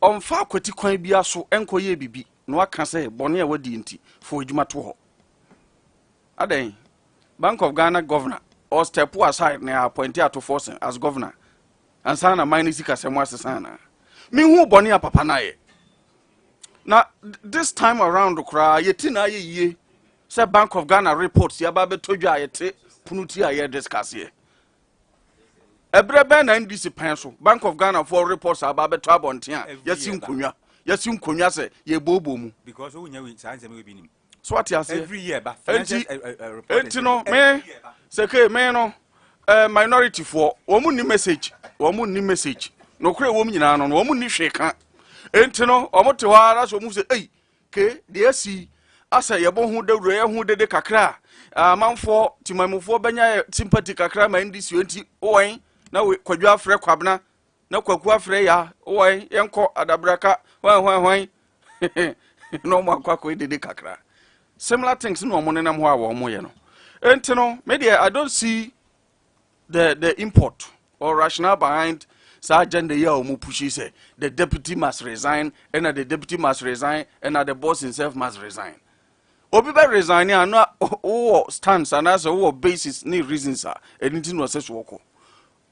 on fa kwati kwan bia so enkoye bibi no aka say bone a wadi nti for adwuma to ho aden Bank of Ghana governor or step aside na appoint to force as governor and sana mine sika semwa sesana me hu bone a papa na ye na this time around kra yetina ye say Bank of Ghana reports ya ba betodwa yete punuti a ye discuss ye ebrebe na ndc pan so Bank of Ghana for reports about beto abonten a yasi nkonwa se ye bobo mu because we nya science me be nim so what you say every year ba financial report enti no me say me no minority for omu ni message no kure wo nyina no omu ni hweka enti no omu te hara so omu say ke de asi asa ye bo hu dawuro ye hu dede kakra manfo timamufo benya sympathy kakra ma ndc enti owen na kwadwa afre kwabna na kwaku afre ya owen yenko adabraka hwan no mo akwako dede kakra similar things no mo nenam ho a wo mo ye no enti no media I don't see the import or rationale behind sa agenda ya o mu pushi say the deputy must resign and the deputy must resign and the boss himself must resign obi be resign and no stance and as a basis ni reasons are anything no say so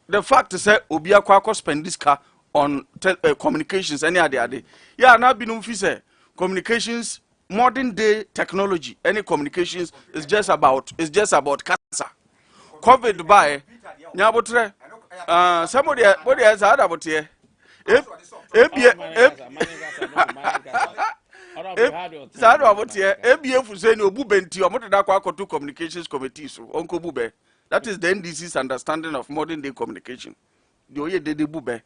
the fact is say obi akwa spend this car on communications any ade yeah na binum fi say communications modern day technology any communications is just about cancer covid by nyabotre somebody else had about here Sadu abotie ABF say no bubenti omoto da kwa to communications committee so onko bube that is the NDC's understanding of modern day communication the oye de bube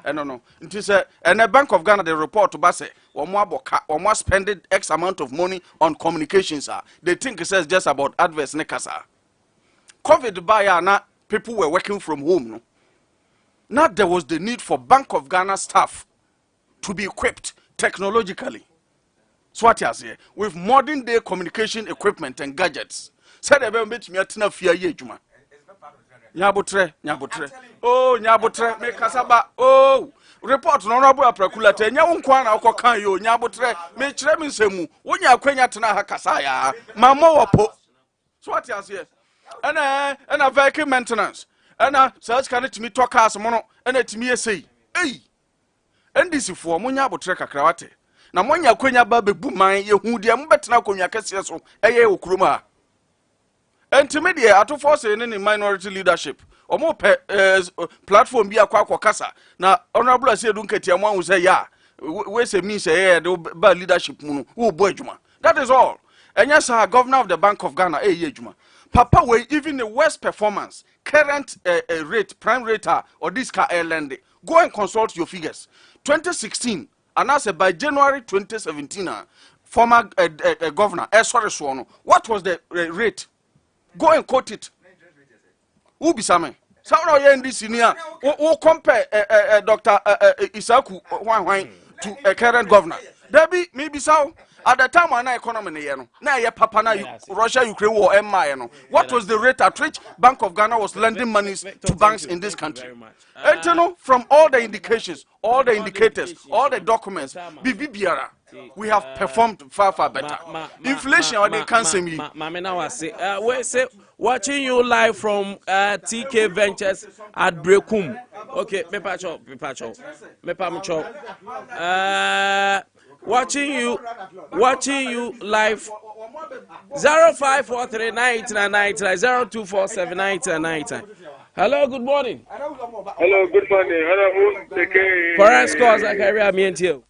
no nti say and the Bank of Ghana the report ba say omo spended x amount of money on communications they think it says just about adverts ne kasa covid by na people were working from home no now there was the need for Bank of Ghana staff to be equipped technologically so what you say with modern day communication equipment and gadgets said ebe betumi atena fia ye adwuma nyabotre oh nyabotre me kasaba oh report no no bo aprakulata enya wo nkwa na akokan yo nyabotre me kire me nsemu wonya akwanya tena ha kasa ya mama wopo so what you say and vehicle maintenance and search can it me talk as mono and it me say ndc for mo nyabotre kakrawate na monya kwenya ba bebu man ye hu de mo betena konwa kase so eye okurum a entimedie ato force in minority leadership omo platform bi akwa kasa na honorable Asiedu Nketia mo hu say ya we say me say ba leadership mu no wo bo adwuma that is all enya sa governor of the Bank of Ghana adwuma papa we even the worst performance current rate prime rate or this car airland go and consult your figures 2016 and as by January 2017 former governor sorry so what was the rate go and quote it who be some someone here in this senior who compare Dr. Isaku Hwan to a current governor there be maybe so at the time when economy na ye papa na Russia Ukraine war what was the rate at which Bank of Ghana was lending monies to banks in this country and you know from all the indications all the indicators all the documents bibiara we have performed far better inflation or they can't say me we say watching you live from TK Ventures at Brekum okay me pacho watching you live 05439999 hello good morning hello good morning hello Forest scores I carry a me and you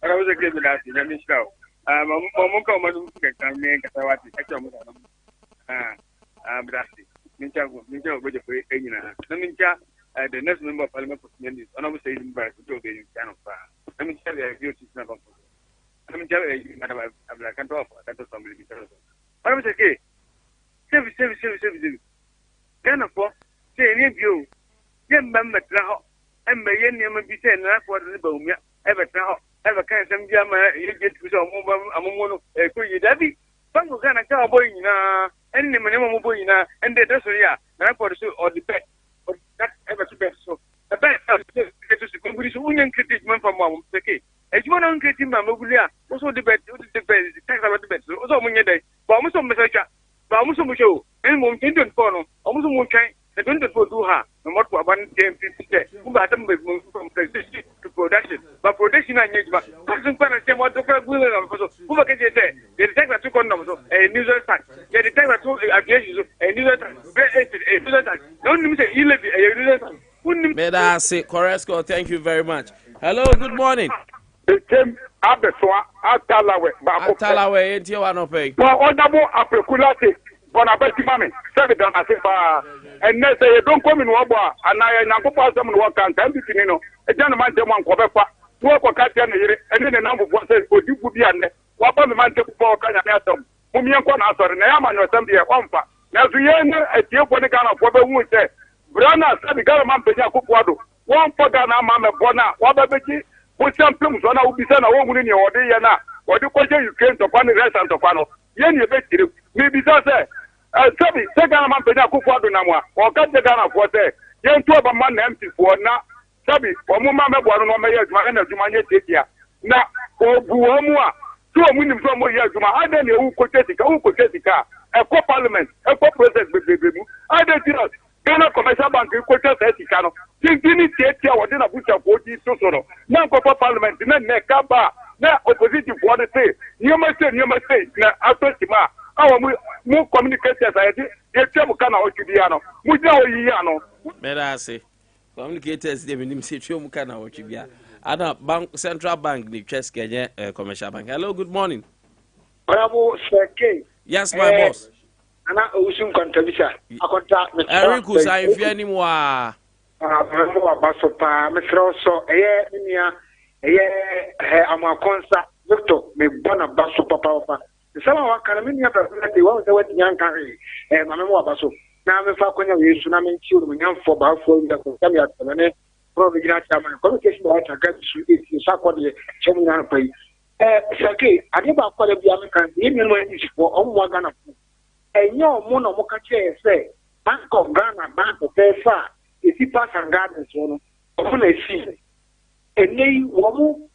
I was a good last in the show mom come on can me kasawati actually brasi mincha go for enyina na mincha the next member of parliament for Sunyani, and I was saying by the kind of I mean, tell you, you number. I mean, tell you, Madam, I can't offer that to somebody. I was okay. Save. Kind of say any of you. Young member, and may any of be saying that for the Bomia, ever now, ever kind of some jama, you get to some among a query daddy. Some kind of cowboy, any minimum boy, and the dress, yeah, and I put or the pet. But that ever to best. So the best is the company's union critic man from one. Okay. As you want to critic Mamulia, also the best, the tax about the best. Also, when you're there, but almost some message, but almost some show, and one Indian phone, almost one kind, the 24 do her, and what one game 50, who got them with from president to production. But production and engagement, doesn't find a what the crowd will also. Who can say that? The detector took on them, a news attack. The detector took aviation, a news attack. Don't say you live a news attack. May I say, Koresko, thank you very much. Hello, good morning. It came Abeswa, Atalawe, into one of pay. Well, on the more apreculate, on a betty mammy, 7 down as if, and next day don't come in Wabba, and I am going to work and tell you, a gentleman, one Quebeca, 12 or Katian, and then a number of ones would you be on what the man took for Kanatom, whom you can answer, and I am on your assembly at Wampa. Now, the end at the open account of what would say, Brana said the government Peñacuado, one for Ghana, Mamma Bona, Wababeji, with some plums on our Bissana, one in your day, or the question you came to find the rest of the panel. Yen you bet you, maybe that's it. Sabi, second man Peñacuado Nama, or cut the Ghana for there. Yen 12 a man empty for now. Sabi, or Mumma Buano Mayas, my energy, my year. Now, or Buamua, 2 minutes from years, I don't know who could take a co-parliament, a co-president with the Bibu. I don't know. Ghana Commercial Bank, Quotas Eticano, Tintini Tia, or dinner butcher 40 Sosono, now Copa Parliament, then Nekaba, now opposition for the say, you must say, now after Tima, our more communication society, the Chamukana or Chibiano, Muja Yano. May I say, communicators, they will say Chumukana or Chibia. Ada Bank, Central Bank, the Chess Kenya Commercial Bank. Hello, good morning. Yes, my boss. Ana Osun Nkwantabisa akonta Eric I fear anymore. Mo abasopa mesro so nia amakonsa Victor me bona basopa papa. Sama wakana minia personality wa se wati nyanka mama mo abaso. Na me fa konya Yesu na me nti o me nyamfo ba afo nda ko kam ya tane pro vigina chama communication wa ta ga su sakode chemu na pai. Sake ade ba kwale bia me kan ye me no ni sifo o mo Ghana. And your mono mokache say, Bank of Ghana, Bank of Tefa, if you pass and gardens, one of a sea. And they woman,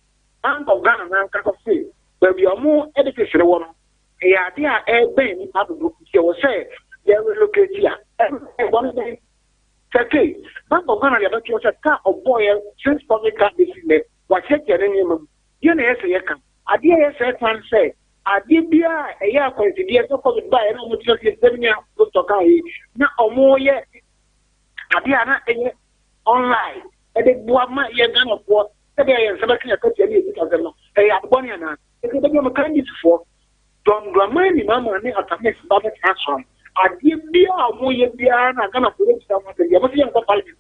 Bank of Ghana, Nanka say, but we are more educated one. A idea air bane out of your say, they will locate here. One day, Sake, Bank of Ghana, you have a car of boy, since public car is in there, what check your name. You know, Adea Akye say, Adibia, a year considered so called by an almost 7 years to Kai. Now, or more yet, Adiana online. And the Buama Yagan of what today and selecting a country because they are Boniana. If you become a candidate for Don Dramani, Mamma, and at next public action. Adibia, Moyabiana, Gana, someone, the Yamazian Parliament,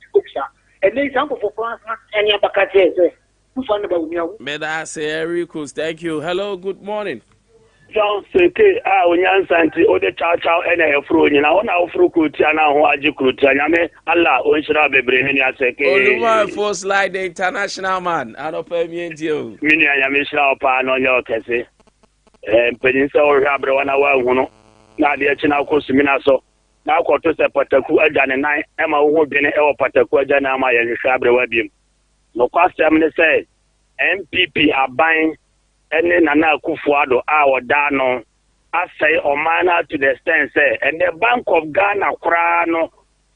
and they sample for France and Yabakate. Who found about me? May I say, Eric, thank you. Hello, good morning. John Seke, Unyansanti, or the Chow and a fruit, and I want our fruit, and I want you could tell me, Allah, Unshra Bebrenia Seke. Oluwa Force Light, the international man. I don't pay me into you. Mini, I am Mishra Pan on your case. And Peninsula or Rabra 1 hour, now the China Cosuminaso. Now, quarter to Pataku, and I am a woman, or Pataku, and I am a Shabra Webim. No question, they say, MPP are buying. And then Nana Kufuado, our Dano, I say, or manner to the extent, say, and the Bank of Ghana, Krano,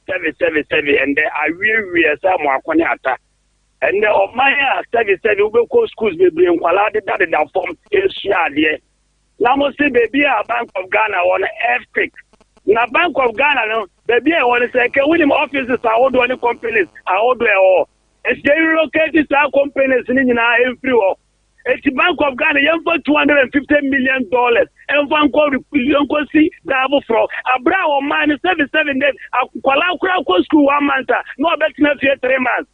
777, and they are really somewhere Konyata. And the Omaya 77 will go schools, be bring Kuala, that form is Shadia. Now, must say, baby, a Bank of Ghana on earthquake. Now, Bank of Ghana, no, baby, I want to say, can we them offices, I hold any companies, I hold all. It's they relocate to our companies in every war. It's Bank of Ghana, $250 million. And one called the see double fraud. A brow minus 77 days. A Kuala school 1 month. No better than 3 months.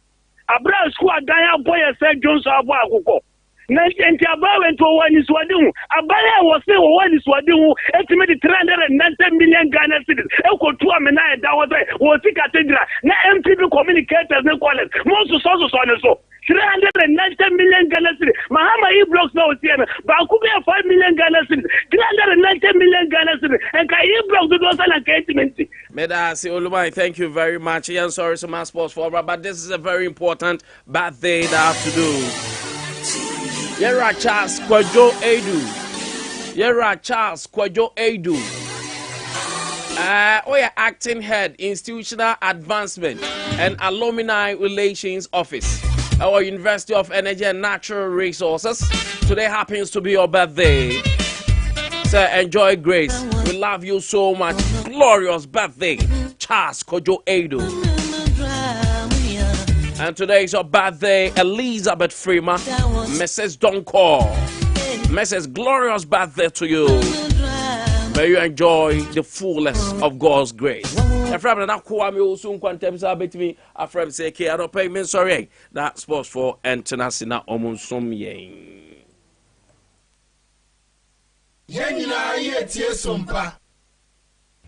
A brow school, a Diana boy, a St. John's Abuako. Nanti abawe nto wani swadimu abale wose wani swadimu estimate 390 million Ghana cedis ekotu amena e da wose wosi cathedral na MPP communicators ne college most so 390 million Ghana cedis mahama e blocks na osiena ba ku be 5 million Ghana cedis 390 million Ghana cedis and ka e blocks do so na statement. Medasi Olumai, thank you very much. Ian, sorry so much sports for, but this is a very important birthday that I have to do. Yera Charles Kwajo Edu. Acting head, institutional advancement and alumni relations office. Our University of Energy and Natural Resources. Today happens to be your birthday. So enjoy grace. We love you so much. Glorious birthday, Charles Kwajo Edu. And today is your birthday, Elizabeth Freeman, Mrs. Donko. Mrs. Glorious birthday to you. May you enjoy the fullness of God's grace. Afram na kwa mi osu Nkwantabisa betimi afram say ke aropa me sorry that sports for international omunsom yen. Yenina ye tie Sompa.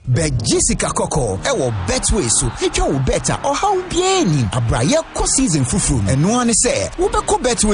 Bet Jessica Coco, ewo betway so etwa wo better or how bien abraye ko season fufu eno ane say wo be ko betway